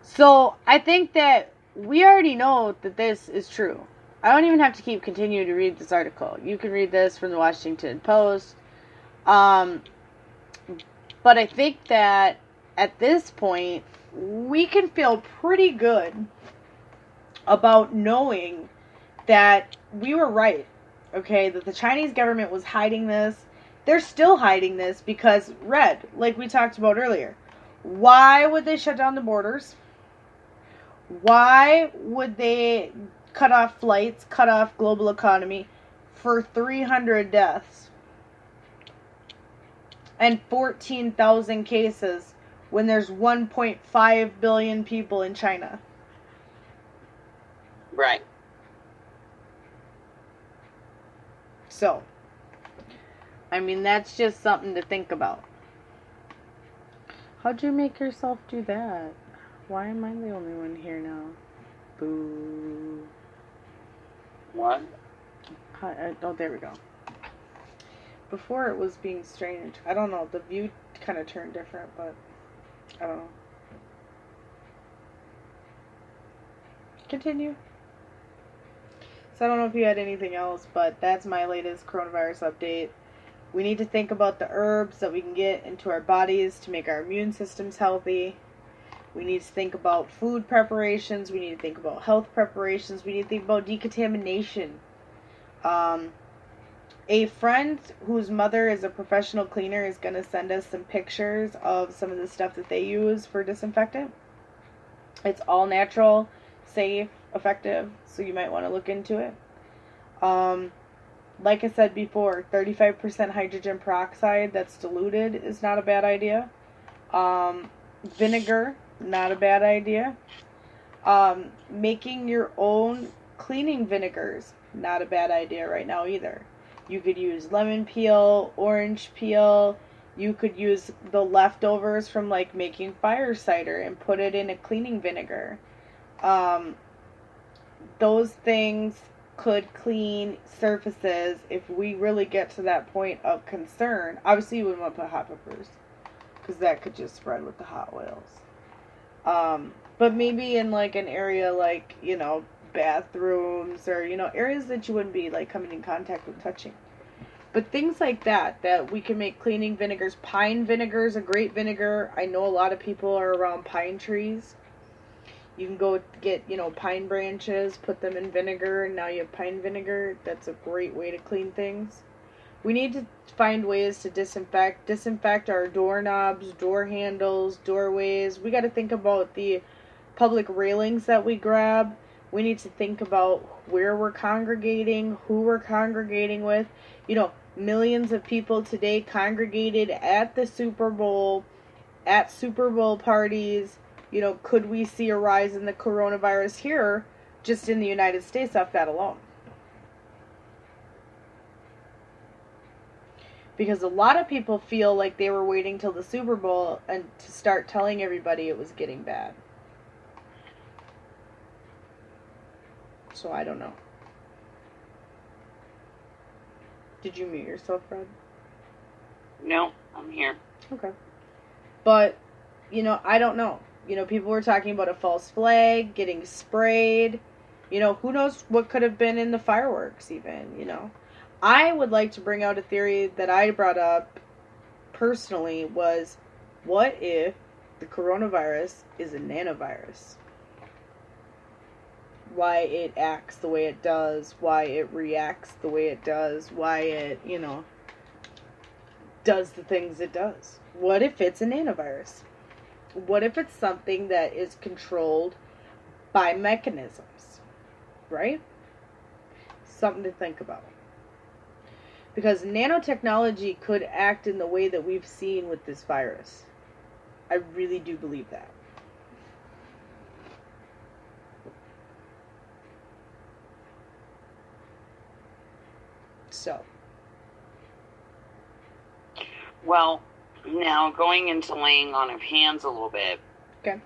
So, I think that we already know that this is true. I don't even have to continue to read this article. You can read this from the Washington Post. But I think that at this point, we can feel pretty good about knowing that we were right. Okay, that the Chinese government was hiding this. They're still hiding this because, Red, like we talked about earlier, why would they shut down the borders? Why would they cut off flights, cut off global economy for 300 deaths and 14,000 cases when there's 1.5 billion people in China? Right. So, I mean, that's just something to think about. How'd you make yourself do that? Why am I the only one here now? Boo. What? Oh, there we go. Before it was being strange. I don't know. The view kind of turned different, but I don't know. Continue. So I don't know if you had anything else, but that's my latest coronavirus update. We need to think about the herbs that we can get into our bodies to make our immune systems healthy. We need to think about food preparations. We need to think about health preparations. We need to think about decontamination. A friend whose mother is a professional cleaner is going to send us some pictures of some of the stuff that they use for disinfectant. It's all natural, safe, effective, so you might want to look into it. Like I said before, 35% hydrogen peroxide that's diluted is not a bad idea. Vinegar, not a bad idea. Making your own cleaning vinegars, not a bad idea right now either. You could use lemon peel, orange peel. You could use the leftovers from like making fire cider and put it in a cleaning vinegar. Um, those things could clean surfaces if we really get to that point of concern. Obviously, you wouldn't want to put hot peppers because that could just spread with the hot oils. But maybe in like an area like, bathrooms or, areas that you wouldn't be like coming in contact with touching. But things like that we can make cleaning vinegars. Pine vinegar is a great vinegar. I know a lot of people are around pine trees. You can go get, pine branches, put them in vinegar, and now you have pine vinegar. That's a great way to clean things. We need to find ways to disinfect our doorknobs, door handles, doorways. We got to think about the public railings that we grab. We need to think about where we're congregating, who we're congregating with. Millions of people today congregated at the Super Bowl, at Super Bowl parties. Could we see a rise in the coronavirus here, just in the United States, off that alone? Because a lot of people feel like they were waiting till the Super Bowl and to start telling everybody it was getting bad. So I don't know. Did you mute yourself, Fred? No, I'm here. Okay. But, I don't know. People were talking about a false flag, getting sprayed. Who knows what could have been in the fireworks even, I would like to bring out a theory that I brought up personally was, what if the coronavirus is a nanovirus? Why it acts the way it does, why it reacts the way it does, why it, does the things it does. What if it's a nanovirus? What if it's something that is controlled by mechanisms, right? Something to think about. Because nanotechnology could act in the way that we've seen with this virus. I really do believe that. So. Well, now going into laying on of hands a little bit. Okay.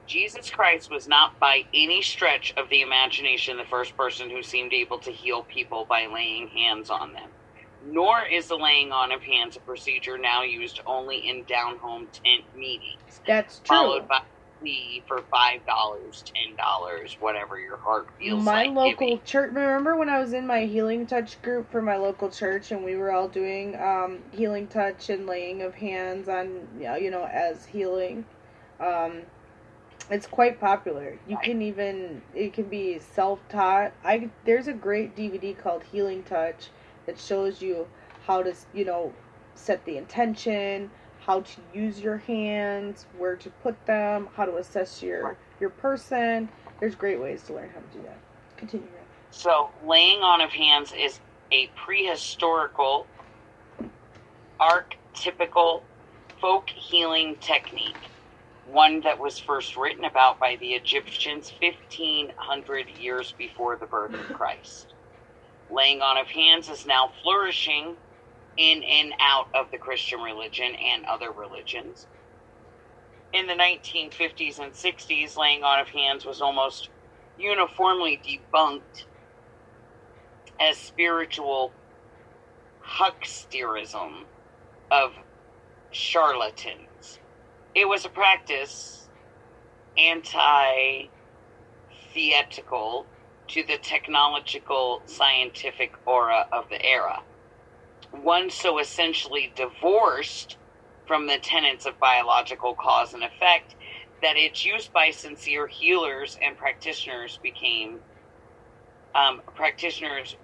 Jesus Christ was not by any stretch of the imagination the first person who seemed able to heal people by laying hands on them. Nor is the laying on of hands a procedure now used only in down-home tent meetings. That's true. Followed by fee for $5, $10, whatever your heart feels my like. My local church, remember when I was in my Healing Touch group for my local church and we were all doing Healing Touch and laying of hands on, as healing? It's quite popular. You can even, it can be self-taught. There's a great DVD called Healing Touch that shows you how to, set the intention, how to use your hands, where to put them, how to assess your person. There's great ways to learn how to do that. Continue. So, laying on of hands is a prehistorical, archetypical folk healing technique. One that was first written about by the Egyptians 1,500 years before the birth of Christ. Laying on of hands is now flourishing in and out of the Christian religion and other religions. In the 1950s and 60s, laying on of hands was almost uniformly debunked as spiritual hucksterism of charlatans. It was a practice antithetical to the technological scientific aura of the era. One so essentially divorced from the tenets of biological cause and effect that its use by sincere healers and practitioners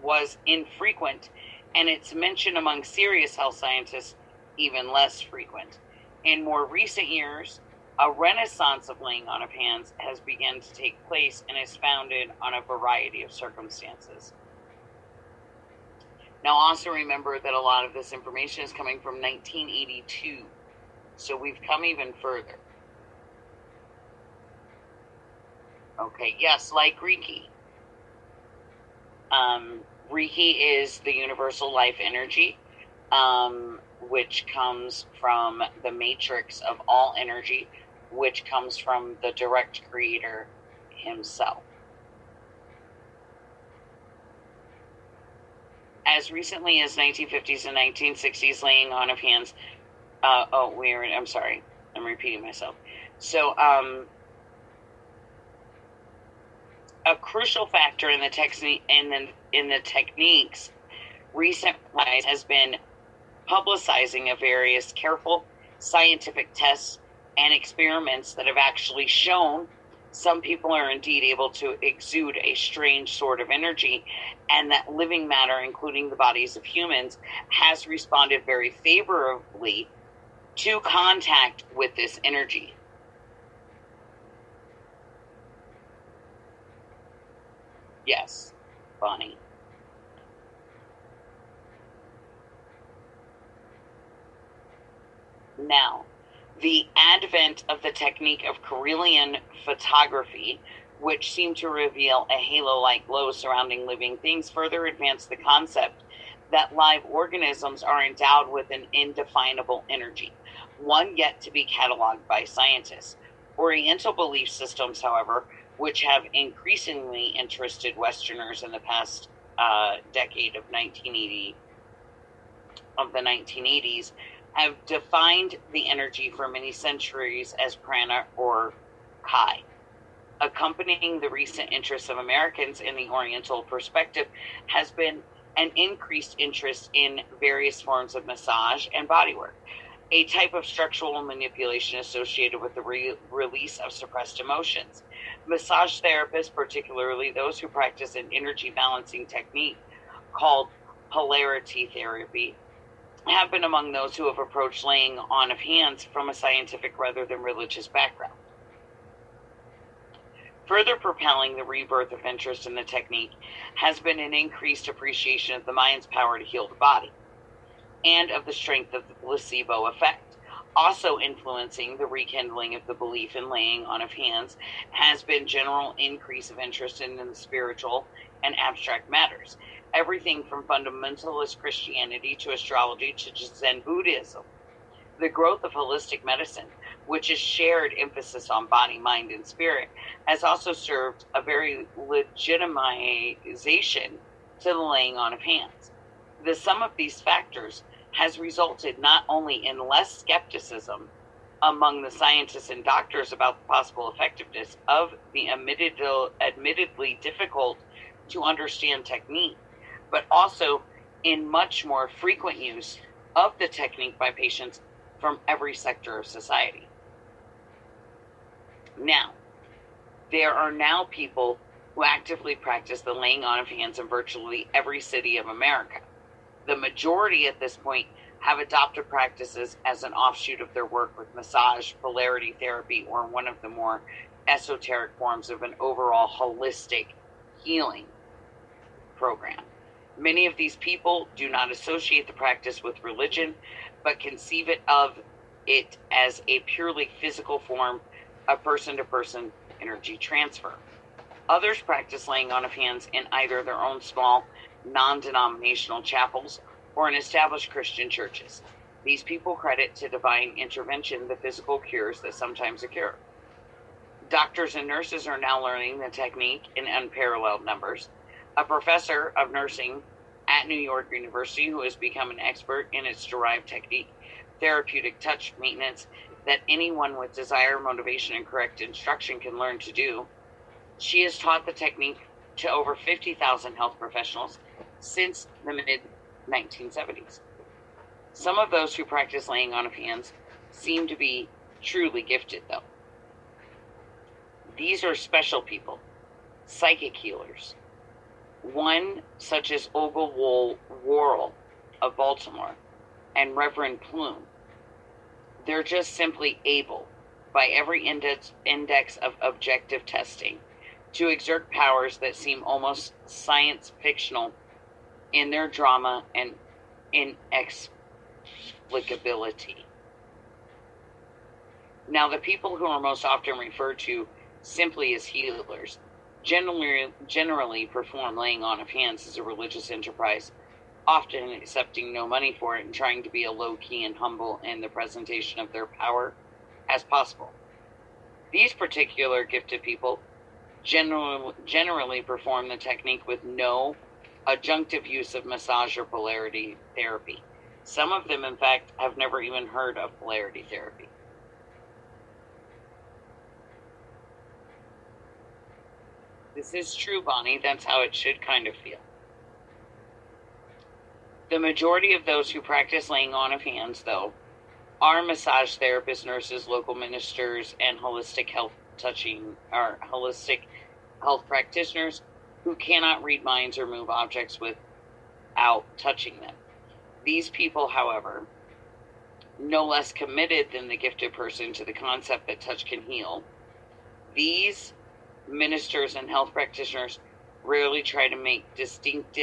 was infrequent, and its mention among serious health scientists even less frequent. In more recent years, a renaissance of laying on of hands has begun to take place and is founded on a variety of circumstances. Now, also remember that a lot of this information is coming from 1982, so we've come even further. Okay, yes, like Reiki. Reiki is the universal life energy, which comes from the matrix of all energy, which comes from the direct creator himself. As recently as 1950s and 1960s, laying on of hands. I'm sorry, I'm repeating myself. So, a crucial factor in the techniques recent rise has been publicizing of various careful scientific tests and experiments that have actually shown some people are indeed able to exude a strange sort of energy, and that living matter, including the bodies of humans, has responded very favorably to contact with this energy. Yes, Bonnie. Now, the advent of the technique of Kirlian photography, which seemed to reveal a halo-like glow surrounding living things, further advanced the concept that live organisms are endowed with an indefinable energy, one yet to be cataloged by scientists. Oriental belief systems, however, which have increasingly interested Westerners in the past decade of the 1980s, have defined the energy for many centuries as prana or kai. Accompanying the recent interest of Americans in the Oriental perspective has been an increased interest in various forms of massage and bodywork, a type of structural manipulation associated with the release of suppressed emotions. Massage therapists, particularly those who practice an energy balancing technique called polarity therapy, have been among those who have approached laying on of hands from a scientific rather than religious background. Further propelling the rebirth of interest in the technique has been an increased appreciation of the mind's power to heal the body and of the strength of the placebo effect. Also influencing the rekindling of the belief in laying on of hands has been general increase of interest in the spiritual and abstract matters. Everything from fundamentalist Christianity to astrology to Zen Buddhism. The growth of holistic medicine, which is shared emphasis on body, mind, and spirit, has also served a very legitimization to the laying on of hands. The sum of these factors has resulted not only in less skepticism among the scientists and doctors about the possible effectiveness of the admittedly difficult to understand technique, but also in much more frequent use of the technique by patients from every sector of society. Now, there are now people who actively practice the laying on of hands in virtually every city of America. The majority at this point have adopted practices as an offshoot of their work with massage, polarity therapy, or one of the more esoteric forms of an overall holistic healing program. Many of these people do not associate the practice with religion, but conceive of it as a purely physical form of person-to-person energy transfer. Others practice laying on of hands in either their own small, non-denominational chapels or in established Christian churches. These people credit to divine intervention the physical cures that sometimes occur. Doctors and nurses are now learning the technique in unparalleled numbers. A professor of nursing at New York University, who has become an expert in its derived technique, therapeutic touch maintenance, that anyone with desire, motivation, and correct instruction can learn to do. She has taught the technique to over 50,000 health professionals since the mid-1970s. Some of those who practice laying on of hands seem to be truly gifted, though. These are special people, psychic healers. One such as Olga Worrell of Baltimore and Reverend Plume. They're just simply able, by every index of objective testing, to exert powers that seem almost science fictional in their drama and inexplicability. Now, the people who are most often referred to simply as healers generally perform laying on of hands as a religious enterprise, often accepting no money for it and trying to be as low-key and humble in the presentation of their power as possible. These particular gifted people generally perform the technique with no adjunctive use of massage or polarity therapy. Some of them, in fact, have never even heard of polarity therapy. This is true, Bonnie. That's how it should kind of feel. The majority of those who practice laying on of hands, though, are massage therapists, nurses, local ministers, and holistic health practitioners who cannot read minds or move objects without touching them. These people, however, no less committed than the gifted person to the concept that touch can heal. These ministers and health practitioners rarely try to make distinct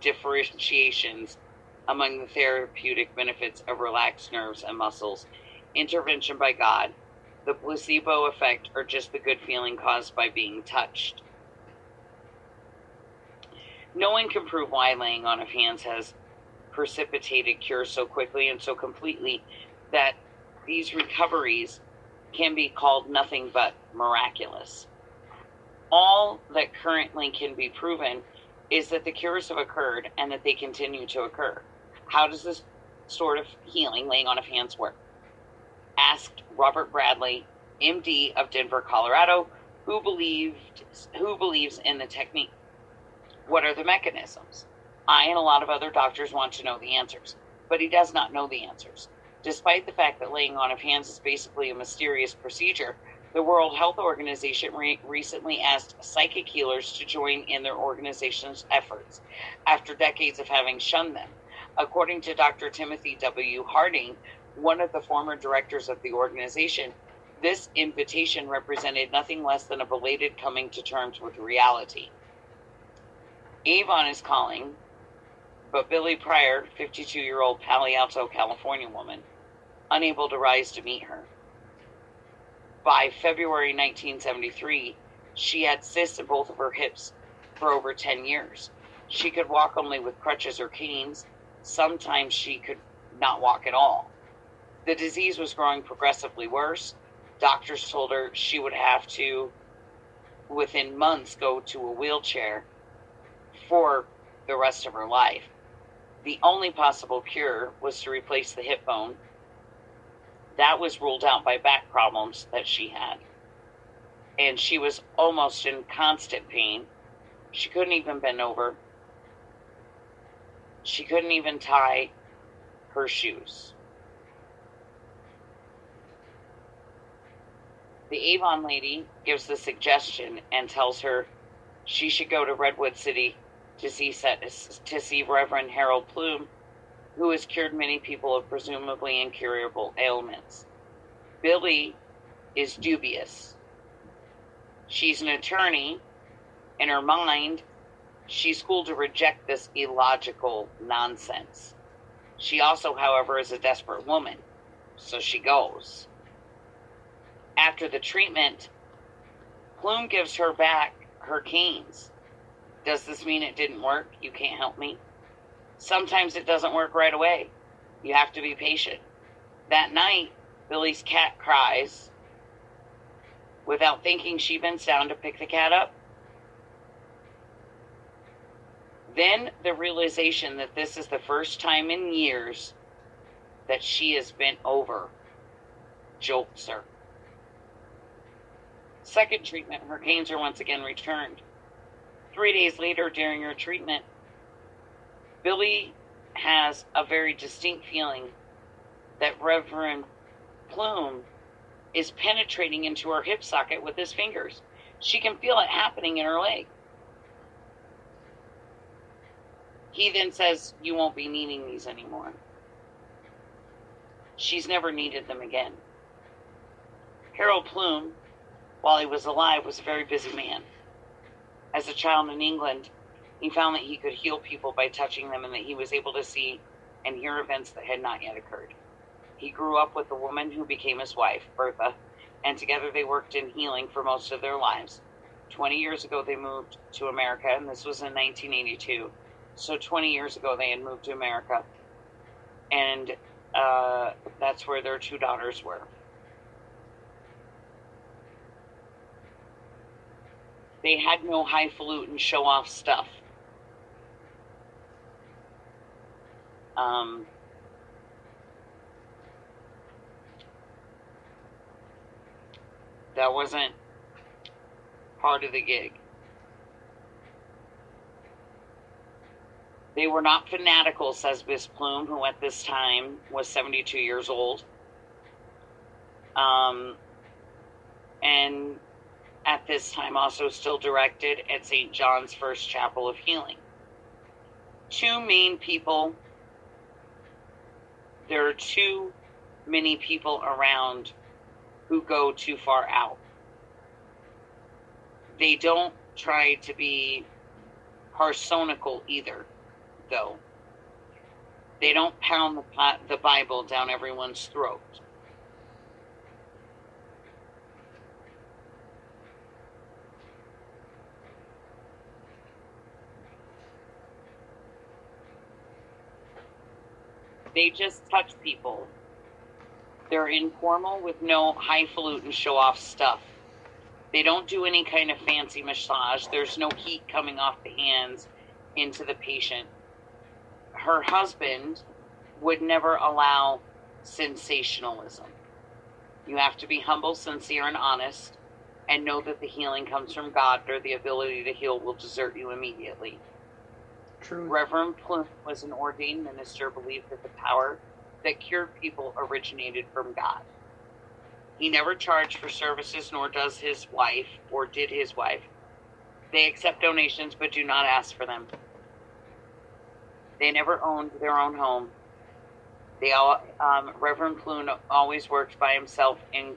differentiations among the therapeutic benefits of relaxed nerves and muscles, intervention by God, the placebo effect, or just the good feeling caused by being touched. No one can prove why laying on of hands has precipitated cure so quickly and so completely that these recoveries can be called nothing but miraculous. All that currently can be proven is that the cures have occurred and that they continue to occur. How does this sort of healing, laying on of hands, work? Asked Robert Bradley, MD of Denver, Colorado, who believes in the technique. What are the mechanisms? I and a lot of other doctors want to know the answers, but he does not know the answers. Despite the fact that laying on of hands is basically a mysterious procedure, the World Health Organization recently asked psychic healers to join in their organization's efforts after decades of having shunned them. According to Dr. Timothy W. Harding, one of the former directors of the organization, this invitation represented nothing less than a belated coming to terms with reality. Avon is calling, but Billy Pryor, 52-year-old Palo Alto, California woman, unable to rise to meet her. By February 1973, she had cysts in both of her hips for over 10 years. She could walk only with crutches or canes. Sometimes she could not walk at all. The disease was growing progressively worse. Doctors told her she would have to, within months, go to a wheelchair for the rest of her life. The only possible cure was to replace the hip bone. That was ruled out by back problems that she had. And she was almost in constant pain. She couldn't even bend over. She couldn't even tie her shoes. The Avon lady gives the suggestion and tells her she should go to Redwood City to see Reverend Harold Plume, who has cured many people of presumably incurable ailments. Billy is dubious. She's an attorney. In her mind, she's schooled to reject this illogical nonsense. She also, however, is a desperate woman, so she goes. After the treatment, Plume gives her back her canes. Does this mean it didn't work? You can't help me? Sometimes it doesn't work right away. You have to be patient. That night, Billy's cat cries. Without thinking, she bends down to pick the cat up. Then the realization that this is the first time in years that she has bent over jolts her. Second treatment, her canes are once again returned. 3 days later, during her treatment, Billy has a very distinct feeling that Reverend Plume is penetrating into her hip socket with his fingers. She can feel it happening in her leg. He then says, "You won't be needing these anymore." She's never needed them again. Harold Plume, while he was alive, was a very busy man. As a child in England, he found that he could heal people by touching them and that he was able to see and hear events that had not yet occurred. He grew up with the woman who became his wife, Bertha, and together they worked in healing for most of their lives. 20 years ago, they moved to America, and this was in 1982. So 20 years ago, they had moved to America, and that's where their two daughters were. They had no highfalutin show-off stuff. That wasn't part of the gig. They were not fanatical, says Miss Plume, who at this time was 72 years old. And at this time also still directed at St. John's First Chapel of Healing. Too main people. There are too many people around who go too far out. They don't try to be parsonical either, though. They don't pound the Bible down everyone's throat. They just touch people. They're informal with no highfalutin show-off stuff. They don't do any kind of fancy massage. There's no heat coming off the hands into the patient. Her husband would never allow sensationalism. You have to be humble, sincere, and honest, and know that the healing comes from God, or the ability to heal will desert you immediately. True. Reverend Plume was an ordained minister, believed that the power that cured people originated from God. He never charged for services, nor does his wife, or did his wife. They accept donations, but do not ask for them. They never owned their own home. Reverend Plume always worked by himself in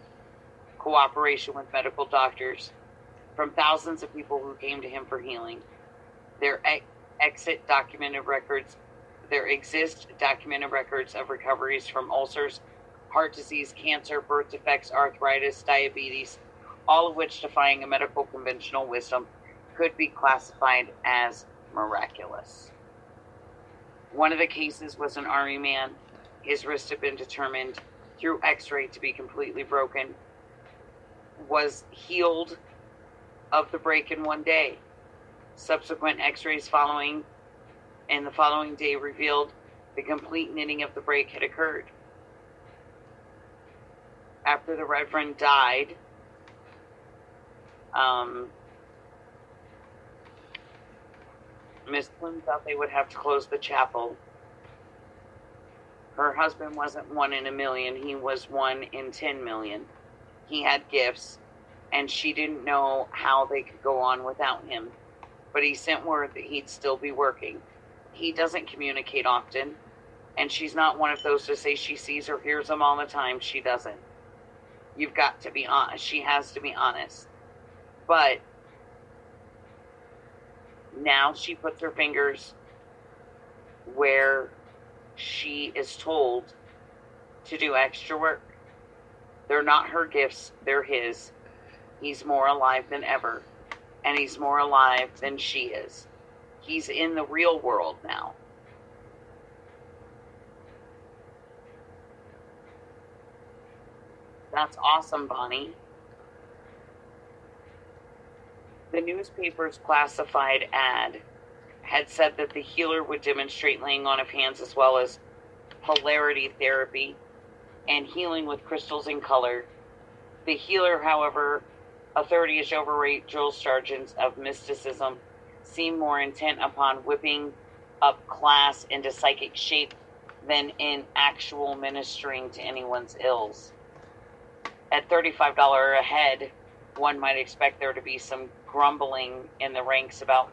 cooperation with medical doctors. From thousands of people who came to him for healing, there exist documented records of recoveries from ulcers, heart disease, cancer, birth defects, arthritis, diabetes, all of which, defying a medical conventional wisdom, could be classified as miraculous. One of the cases was an army man. His wrist had been determined through x-ray to be completely broken, was healed of the break in one day. Subsequent x-rays following the following day revealed the complete knitting of the break had occurred. After the Reverend died, Miss Plume thought they would have to close the chapel. Her husband wasn't 1 in a million, he was 1 in 10 million. He had gifts, and she didn't know how they could go on without him. But he sent word that he'd still be working. He doesn't communicate often, and she's not one of those to say she sees or hears him all the time. She doesn't. You've got to be honest. She has to be honest. But now she puts her fingers where she is told to do extra work. They're not her gifts, they're his. He's more alive than ever, and he's more alive than she is. He's in the real world now. That's awesome, Bonnie. The newspaper's classified ad had said that the healer would demonstrate laying on of hands as well as polarity therapy and healing with crystals and color. The healer, however, authorities overrate drill sergeants of mysticism, seem more intent upon whipping up class into psychic shape than in actual ministering to anyone's ills. At $35 a head, one might expect there to be some grumbling in the ranks about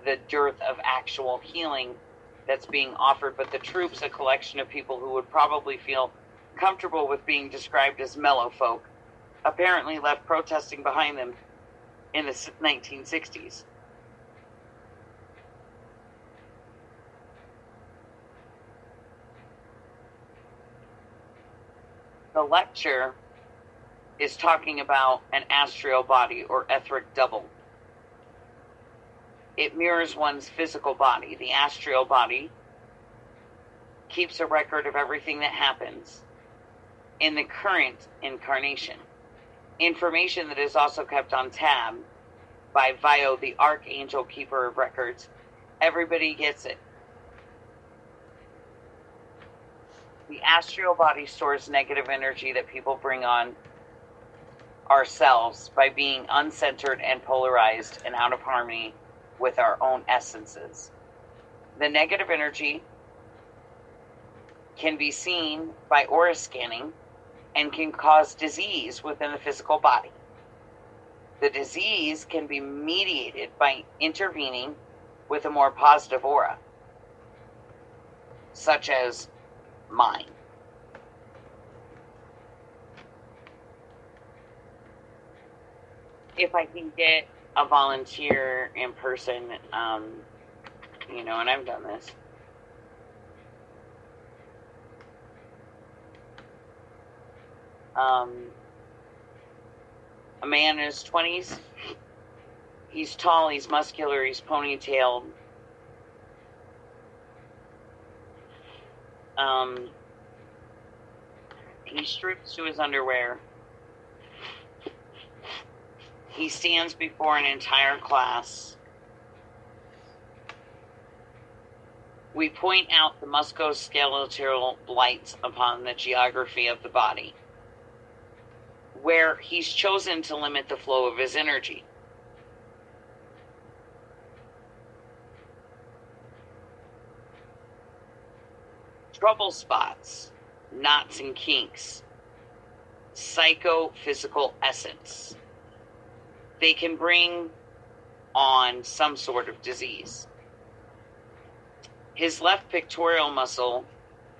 the dearth of actual healing that's being offered, but the troops, a collection of people who would probably feel comfortable with being described as mellow folk, apparently left protesting behind them in the 1960s. The lecture is talking about an astral body or etheric double. It mirrors one's physical body. The astral body keeps a record of everything that happens in the current incarnation. Information that is also kept on tab by Vio, the Archangel Keeper of Records. Everybody gets it. The astral body stores negative energy that people bring on ourselves by being uncentered and polarized and out of harmony with our own essences. The negative energy can be seen by aura scanning and can cause disease within the physical body. The disease can be mediated by intervening with a more positive aura, such as mine. If I can get a volunteer in person, and I've done this. A man in his 20s. He's tall, he's muscular, he's ponytailed. He strips to his underwear. He stands before an entire class. We point out the musculoskeletal blights upon the geography of the body, where he's chosen to limit the flow of his energy. Trouble spots, knots and kinks, psychophysical essence. They can bring on some sort of disease. His left pectoral muscle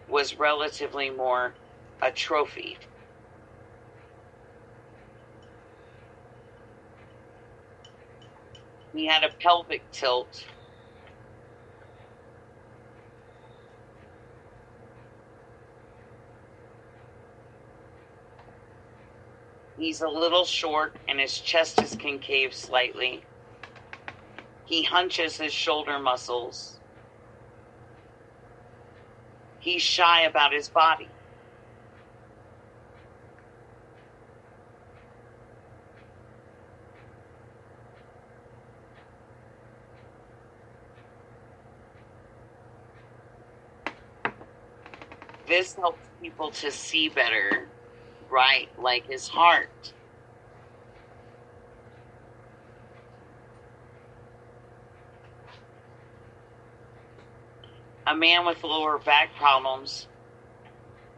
was relatively more atrophied. He had a pelvic tilt. He's a little short and his chest is concave slightly. He hunches his shoulder muscles. He's shy about his body. This helps people to see better, right? Like his heart. A man with lower back problems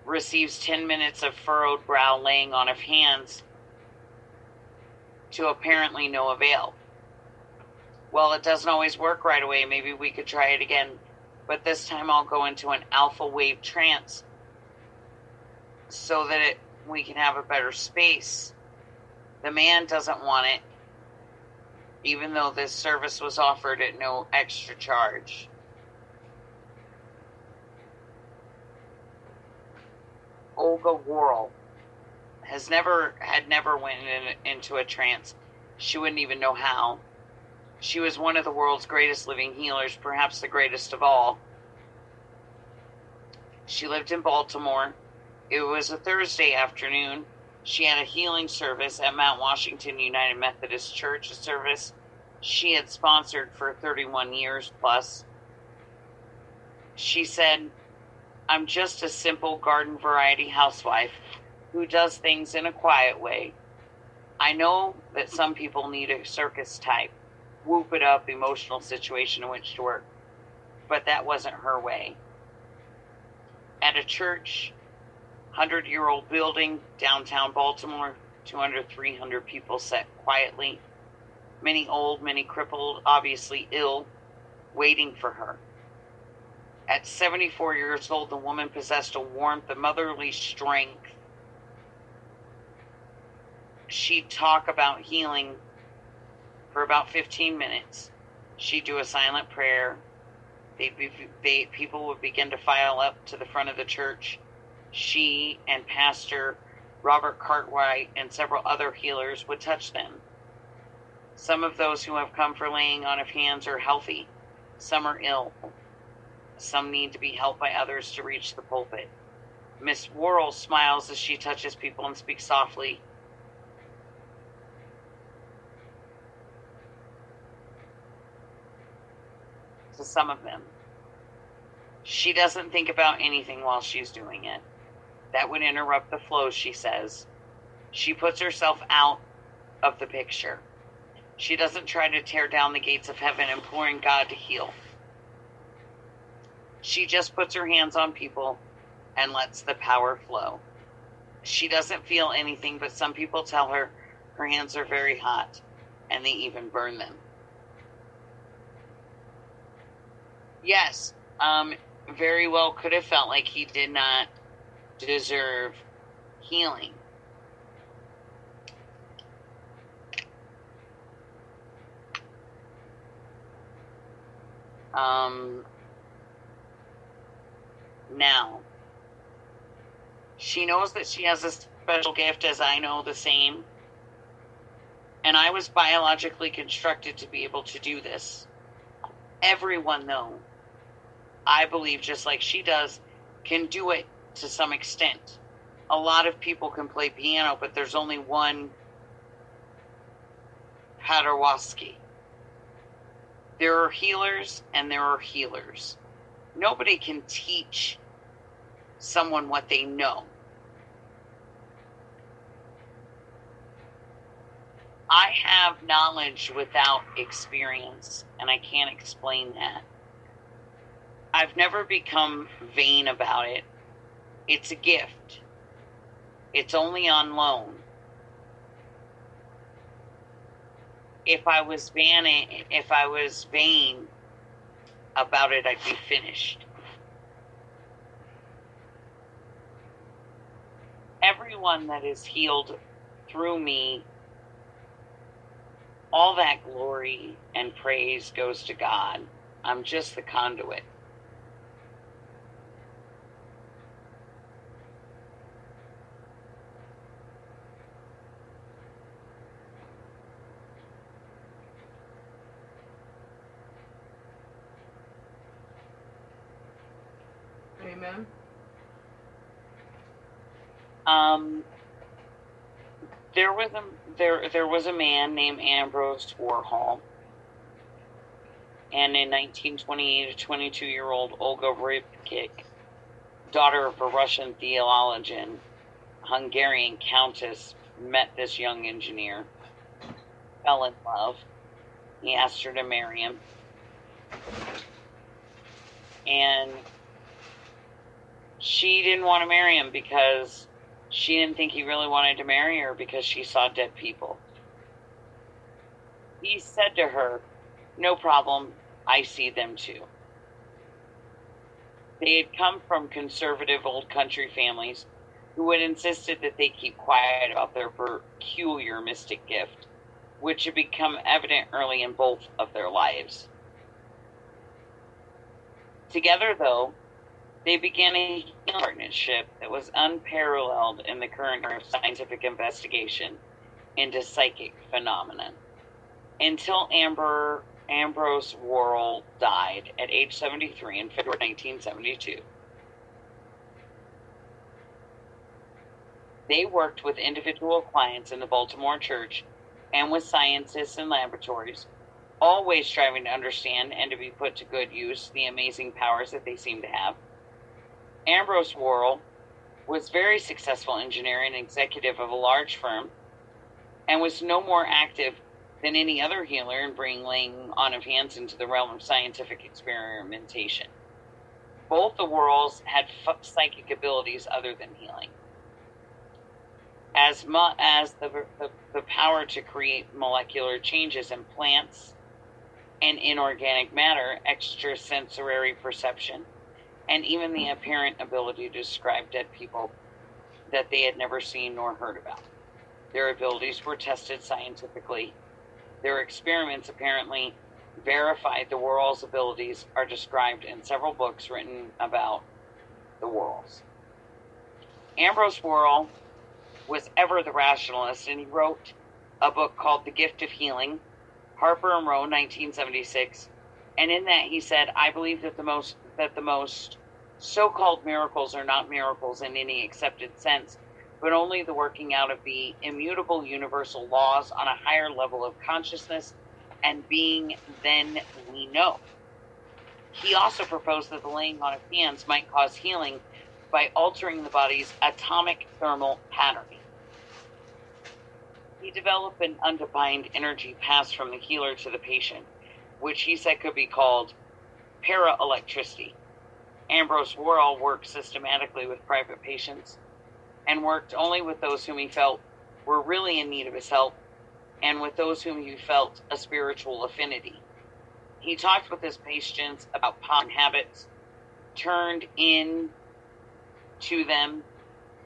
receives 10 minutes of furrowed brow laying on of hands to apparently no avail. Well, it doesn't always work right away. Maybe we could try it again. But this time I'll go into an alpha wave trance so that we can have a better space. The man doesn't want it, even though this service was offered at no extra charge. Olga Worrell had never went into a trance. She wouldn't even know how. She was one of the world's greatest living healers, perhaps the greatest of all. She lived in Baltimore. It was a Thursday afternoon. She had a healing service at Mount Washington United Methodist Church, a service she had sponsored for 31 years plus. She said, "I'm just a simple garden variety housewife who does things in a quiet way. I know that some people need a circus type, whoop it up emotional situation in which to work, but that wasn't her way." At a church, 100-year-old building, downtown Baltimore, 200, 300 people sat quietly, many old, many crippled, obviously ill, waiting for her. At 74 years old, the woman possessed a warmth, a motherly strength. She'd talk about healing for about 15 minutes. She'd do a silent prayer. People would begin to file up to the front of the church. She and Pastor Robert Cartwright and several other healers would touch them. Some of those who have come for laying on of hands are healthy. Some are ill. Some need to be helped by others to reach the pulpit. Miss Worrell smiles as she touches people and speaks softly. some of them. She doesn't think about anything while she's doing it. That would interrupt the flow, she says. She puts herself out of the picture. She doesn't try to tear down the gates of heaven, imploring God to heal. She just puts her hands on people and lets the power flow. She doesn't feel anything, but some people tell her her hands are very hot, and they even burn them. Yes, very well could have felt like he did not deserve healing. Now, she knows that she has a special gift, as I know the same. And I was biologically constructed to be able to do this. Everyone, though, I believe, just like she does, can do it to some extent. A lot of people can play piano, but there's only one Paderewski. There are healers and there are healers. Nobody can teach someone what they know. I have knowledge without experience, and I can't explain that. I've never become vain about it. It's a gift. It's only on loan. If I was vain about it, I'd be finished. Everyone that is healed through me, all that glory and praise goes to God. I'm just the conduit. Amen. There was a man named Ambrose Warhol, and in 1928, a 22-year-old Olga Rybkik, daughter of a Russian theologian, Hungarian countess, met this young engineer, fell in love. He asked her to marry him, and she didn't want to marry him because she didn't think he really wanted to marry her because she saw dead people. He said to her, "No problem, I see them too." They had come from conservative old country families who had insisted that they keep quiet about their peculiar mystic gift, which had become evident early in both of their lives. Together, though, they began a partnership that was unparalleled in the current era of scientific investigation into psychic phenomena. Until Ambrose Warhol died at age 73 in February 1972. They worked with individual clients in the Baltimore church and with scientists and laboratories, always striving to understand and to be put to good use the amazing powers that they seem to have. Ambrose Warhol was very successful engineer and executive of a large firm and was no more active than any other healer in bringing laying on of hands into the realm of scientific experimentation. Both the Warhols had psychic abilities other than healing, as much as the power to create molecular changes in plants and inorganic matter, extrasensory perception, and even the apparent ability to describe dead people that they had never seen nor heard about. Their abilities were tested scientifically. Their experiments apparently verified the Warhol's abilities are described in several books written about the Warhols. Ambrose Warhol was ever the rationalist, and he wrote a book called The Gift of Healing, Harper and Row, 1976. And in that he said, "I believe that the most so-called miracles are not miracles in any accepted sense, but only the working out of the immutable universal laws on a higher level of consciousness and being than we know. He also proposed that the laying on of hands might cause healing by altering the body's atomic thermal patterning. He developed an undefined energy passed from the healer to the patient, which he said could be called para-electricity. Ambrose Worrell worked systematically with private patients and worked only with those whom he felt were really in need of his help and with those whom he felt a spiritual affinity. He talked with his patients about pattern habits, turned in to them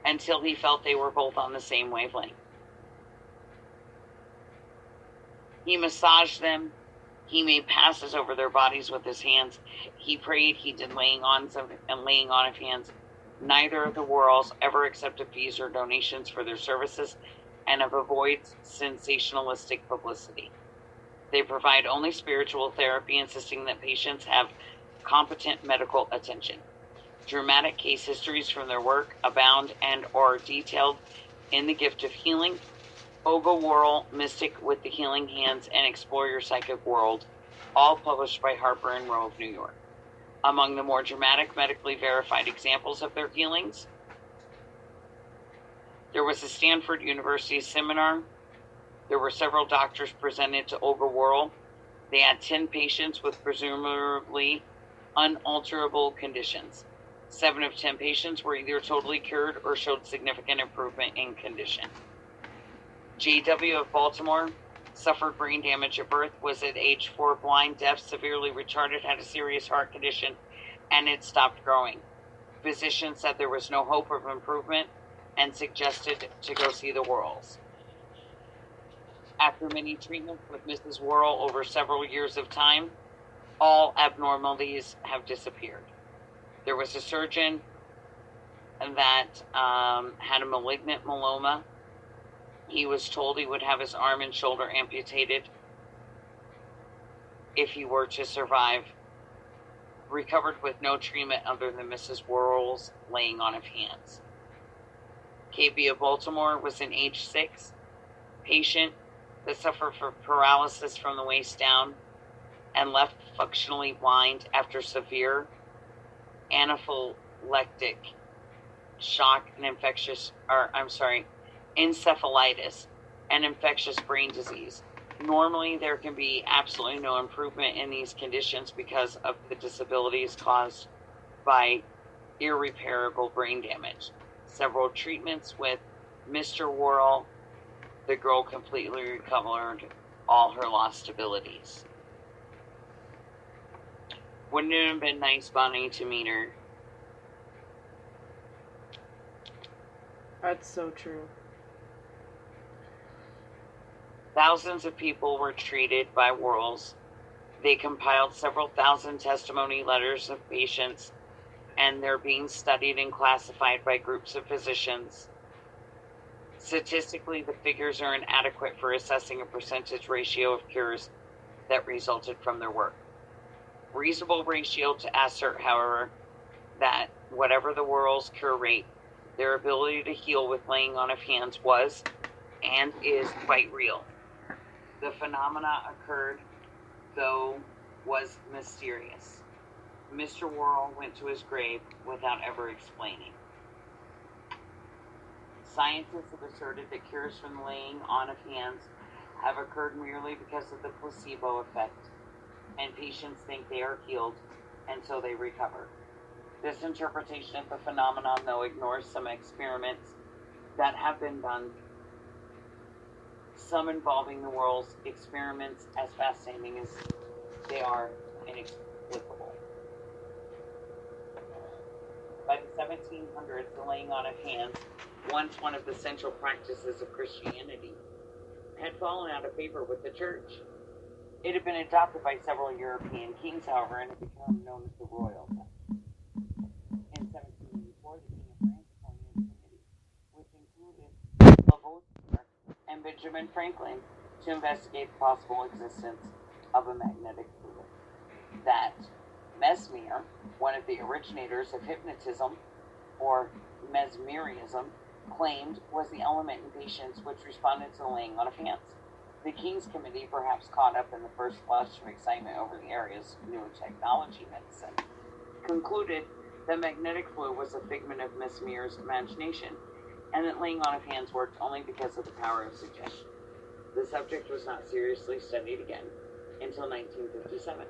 until he felt they were both on the same wavelength. He massaged them. He made passes over their bodies with his hands. He prayed. He did laying on of hands. Neither of the Worrells ever accepted fees or donations for their services and have avoided sensationalistic publicity. They provide only spiritual therapy, insisting that patients have competent medical attention. Dramatic case histories from their work abound and are detailed in The Gift of Healing, Olga Worrell, Mystic with the Healing Hands, and Explore Your Psychic World, all published by Harper and Row of New York. Among the more dramatic, medically verified examples of their healings, there was a Stanford University seminar. There were several doctors presented to Olga Worrell. They had 10 patients with presumably unalterable conditions. 7 of 10 patients were either totally cured or showed significant improvement in condition. J.W. of Baltimore suffered brain damage at birth, was at age 4 blind, deaf, severely retarded, had a serious heart condition, and it stopped growing. Physicians said there was no hope of improvement and suggested to go see the Worrells. After many treatments with Mrs. Worrell over several years of time, all abnormalities have disappeared. There was a surgeon that had a malignant myeloma. He was told he would have his arm and shoulder amputated if he were to survive. Recovered with no treatment other than Mrs. Worrell's laying on of hands. KB of Baltimore was an age 6 patient that suffered from paralysis from the waist down and left functionally blind after severe anaphylactic shock and encephalitis and infectious brain disease. Normally, there can be absolutely no improvement in these conditions because of the disabilities caused by irreparable brain damage. Several treatments with Mr. Worrell, the girl completely recovered all her lost abilities. Wouldn't it have been nice, Bonnie, to meet her? That's so true. Thousands of people were treated by Worrells. They compiled several thousand testimony letters of patients, and they're being studied and classified by groups of physicians. Statistically, the figures are inadequate for assessing a percentage ratio of cures that resulted from their work. Reasonable ratio to assert, however, that whatever the Worrells' cure rate, their ability to heal with laying on of hands was and is quite real. The phenomena occurred, though, was mysterious. Mr. Worrell went to his grave without ever explaining. Scientists have asserted that cures from laying on of hands have occurred merely because of the placebo effect, and patients think they are healed, and so they recover. This interpretation of the phenomenon, though, ignores some experiments that have been done, some involving the Worrells, experiments as fascinating as they are inexplicable. By the 1700s, the laying on of hands, once one of the central practices of Christianity, had fallen out of favor with the church. It had been adopted by several European kings, however, and had become known as the royal touch. In 1784, the King of France appointed a committee, which included Lavoisier and Benjamin Franklin, to investigate the possible existence of a magnetic fluid that Mesmer, one of the originators of hypnotism, or mesmerism, claimed was the element in patients which responded to the laying on of hands. The King's Committee, perhaps caught up in the first flush of excitement over the area's new technology medicine, concluded that magnetic fluid was a figment of Miss Muir's imagination, and that laying on of hands worked only because of the power of suggestion. The subject was not seriously studied again until 1957.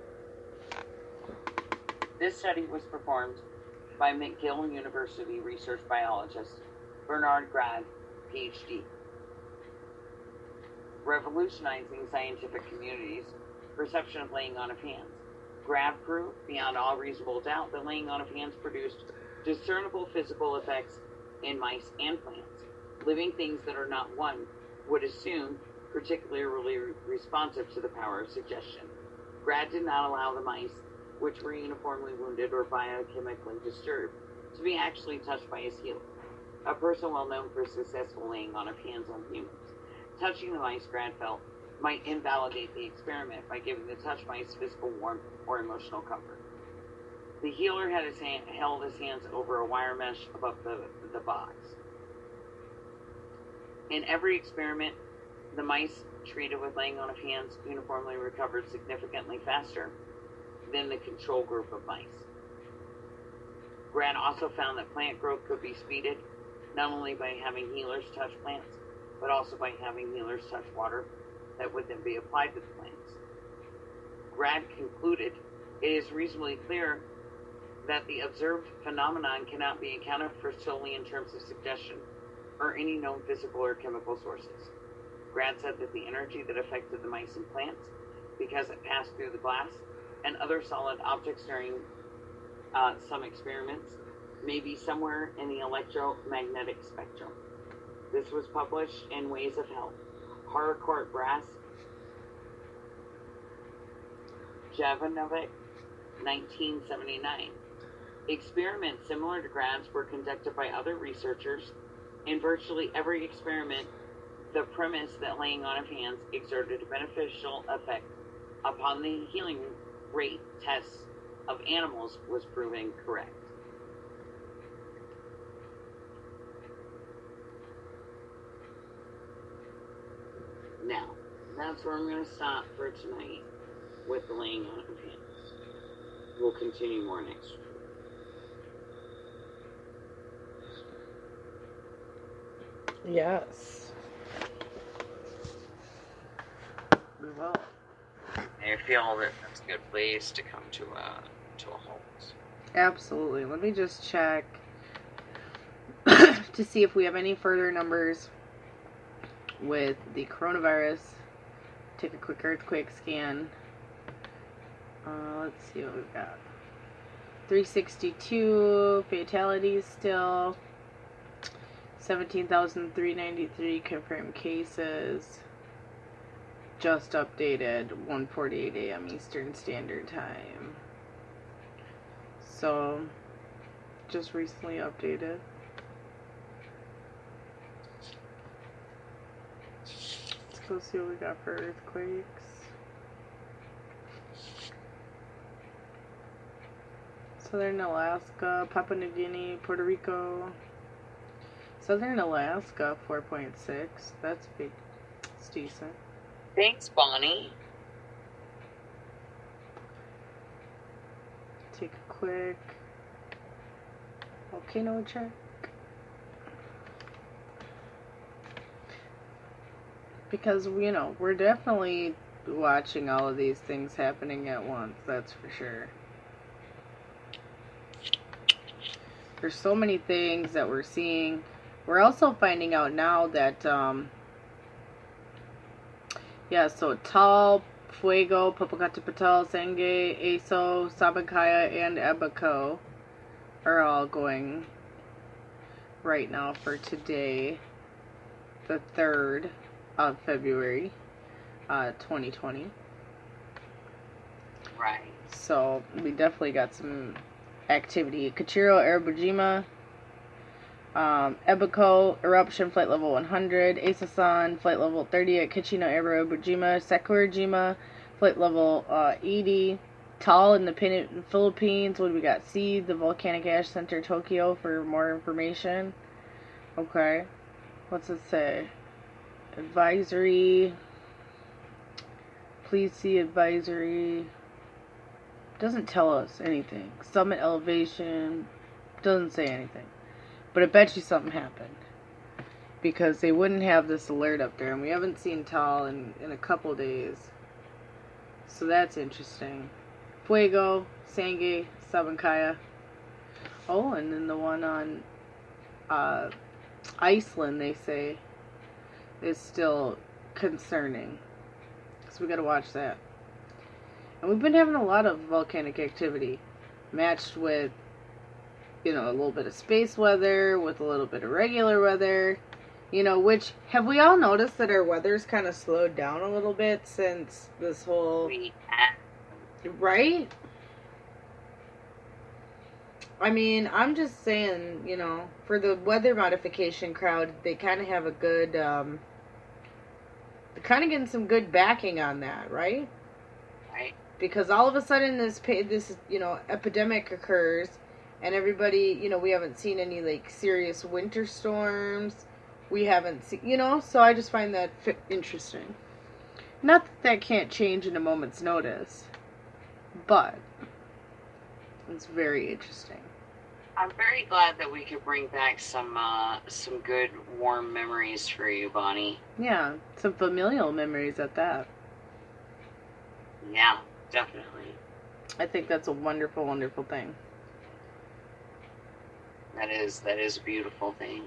This study was performed by McGill University research biologist Bernard Grad, PhD. Revolutionizing scientific community's perception of laying on of hands. Grad proved, beyond all reasonable doubt, that laying on of hands produced discernible physical effects in mice and plants, living things that are not, one would assume, particularly responsive to the power of suggestion. Grad did not allow the mice, which were uniformly wounded or biochemically disturbed, to be actually touched by his healer, a person well known for successful laying on of hands on humans. Touching the mice, Grad felt, might invalidate the experiment by giving the touched mice physical warmth or emotional comfort. The healer had held his hands over a wire mesh above the box. In every experiment, the mice treated with laying on of hands uniformly recovered significantly faster than the control group of mice. Grad also found that plant growth could be speeded not only by having healers touch plants, but also by having healers touch water that would then be applied to the plants. Grad concluded it is reasonably clear that the observed phenomenon cannot be accounted for solely in terms of suggestion or any known physical or chemical sources. Grad said that the energy that affected the mice and plants, because it passed through the glass and other solid objects during some experiments, may be somewhere in the electromagnetic spectrum. This was published in Ways of Health, Harcourt Brass, Javanovic, 1979. Experiments similar to Grad's were conducted by other researchers. In virtually every experiment, the premise that laying on of hands exerted a beneficial effect upon the healing rate tests of animals was proven correct. Now, that's where I'm going to stop for tonight with the laying on of hands. We'll continue more next week. Yes. We will. I feel that that's a good place to come to a halt. Absolutely. Let me just check to see if we have any further numbers with the coronavirus. Take a quick earthquake scan. Let's see what we've got. 362 fatalities still. 17,393 confirmed cases. Just updated 1:48 a.m. Eastern Standard Time. So, just recently updated. Let's go see what we got for earthquakes. Southern Alaska, Papua New Guinea, Puerto Rico. Southern Alaska, 4.6. That's big. It's decent. Thanks, Bonnie. Take a quick volcano check. Because, we're definitely watching all of these things happening at once, that's for sure. There's so many things that we're seeing. We're also finding out now that, so Tal, Fuego, Popocatépetl, Sangay, Aso, Sabancaya, and Abaco are all going right now for today, the 3rd of February, 2020. Right. So, we definitely got some activity. Kachiro, Arabujima, Ebako, eruption, flight level 100. Asasan, flight level 30 at Kichino, Arabujima. Sakurajima, flight level 80. Tal in the Philippines. What do we got? See the Volcanic Ash Center, Tokyo, for more information. Okay. What's it say? Advisory. Please see advisory. Doesn't tell us anything. Summit elevation. Doesn't say anything. But I bet you something happened. Because they wouldn't have this alert up there. And we haven't seen Tal in a couple days. So that's interesting. Fuego, Sangay, Sabancaya. Oh, and then the one on Iceland, they say, is still concerning. So we gotta watch that. And we've been having a lot of volcanic activity. Matched with, a little bit of space weather, with a little bit of regular weather. Which, have we all noticed that our weather's kind of slowed down a little bit since this whole... Right? I mean, I'm just saying, for the weather modification crowd, they kind of have a good, they're kind of getting some good backing on that, right? Right. Because all of a sudden this, epidemic occurs, and everybody, we haven't seen any, serious winter storms. We haven't seen, so I just find that interesting. Not that can't change in a moment's notice, but it's very interesting. I'm very glad that we could bring back some good warm memories for you, Bonnie. Yeah, some familial memories at that. Yeah, definitely. I think that's a wonderful, wonderful thing. That is a beautiful thing.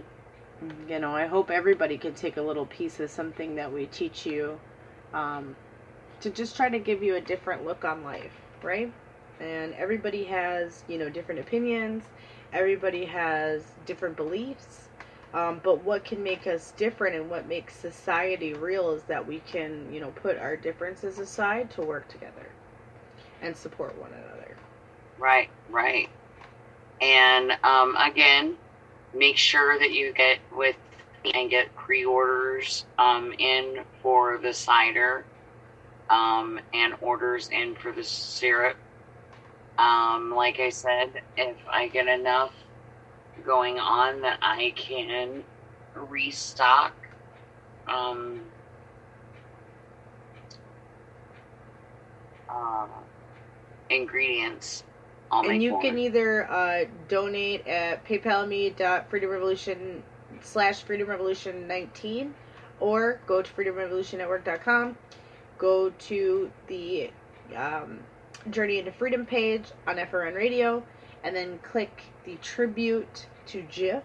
I hope everybody can take a little piece of something that we teach you, to just try to give you a different look on life, right? And everybody has, different opinions. Everybody has different beliefs. But what can make us different and what makes society real is that we can, put our differences aside to work together and support one another. Right. And, again, make sure that you get with and get pre-orders in for the cider and orders in for the syrup. Like I said, if I get enough going on that I can restock ingredients, I'll make and you more. can either donate at paypalme.freedomrevolution/freedomrevolution19 or go to freedomrevolutionnetwork.com, go to the Journey into Freedom page on FRN Radio, and then click the tribute to Jif,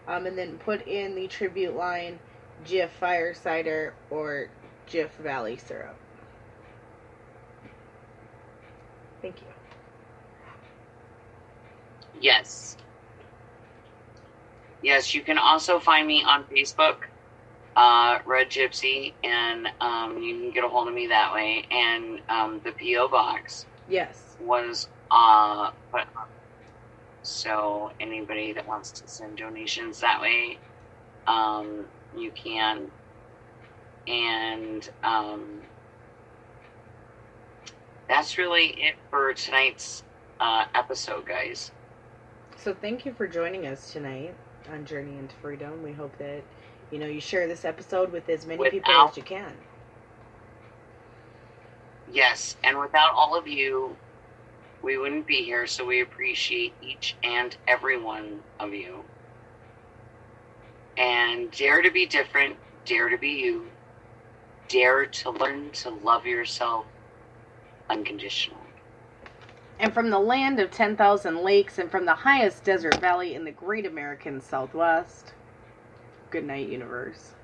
and then put in the tribute line Jif Fire Cider or Jif Valley Syrup. Thank you. Yes, you can also find me on Facebook, Red Gypsy, and you can get a hold of me that way. And the P.O. Box was put up. So anybody that wants to send donations that way, you can. And that's really it for tonight's episode, guys. So thank you for joining us tonight on Journey into Freedom. We hope that you share this episode with as many people as you can. Yes, and without all of you, we wouldn't be here, so we appreciate each and every one of you. And dare to be different, dare to be you, dare to learn to love yourself unconditionally. And from the land of 10,000 lakes and from the highest desert valley in the great American Southwest, good night, universe.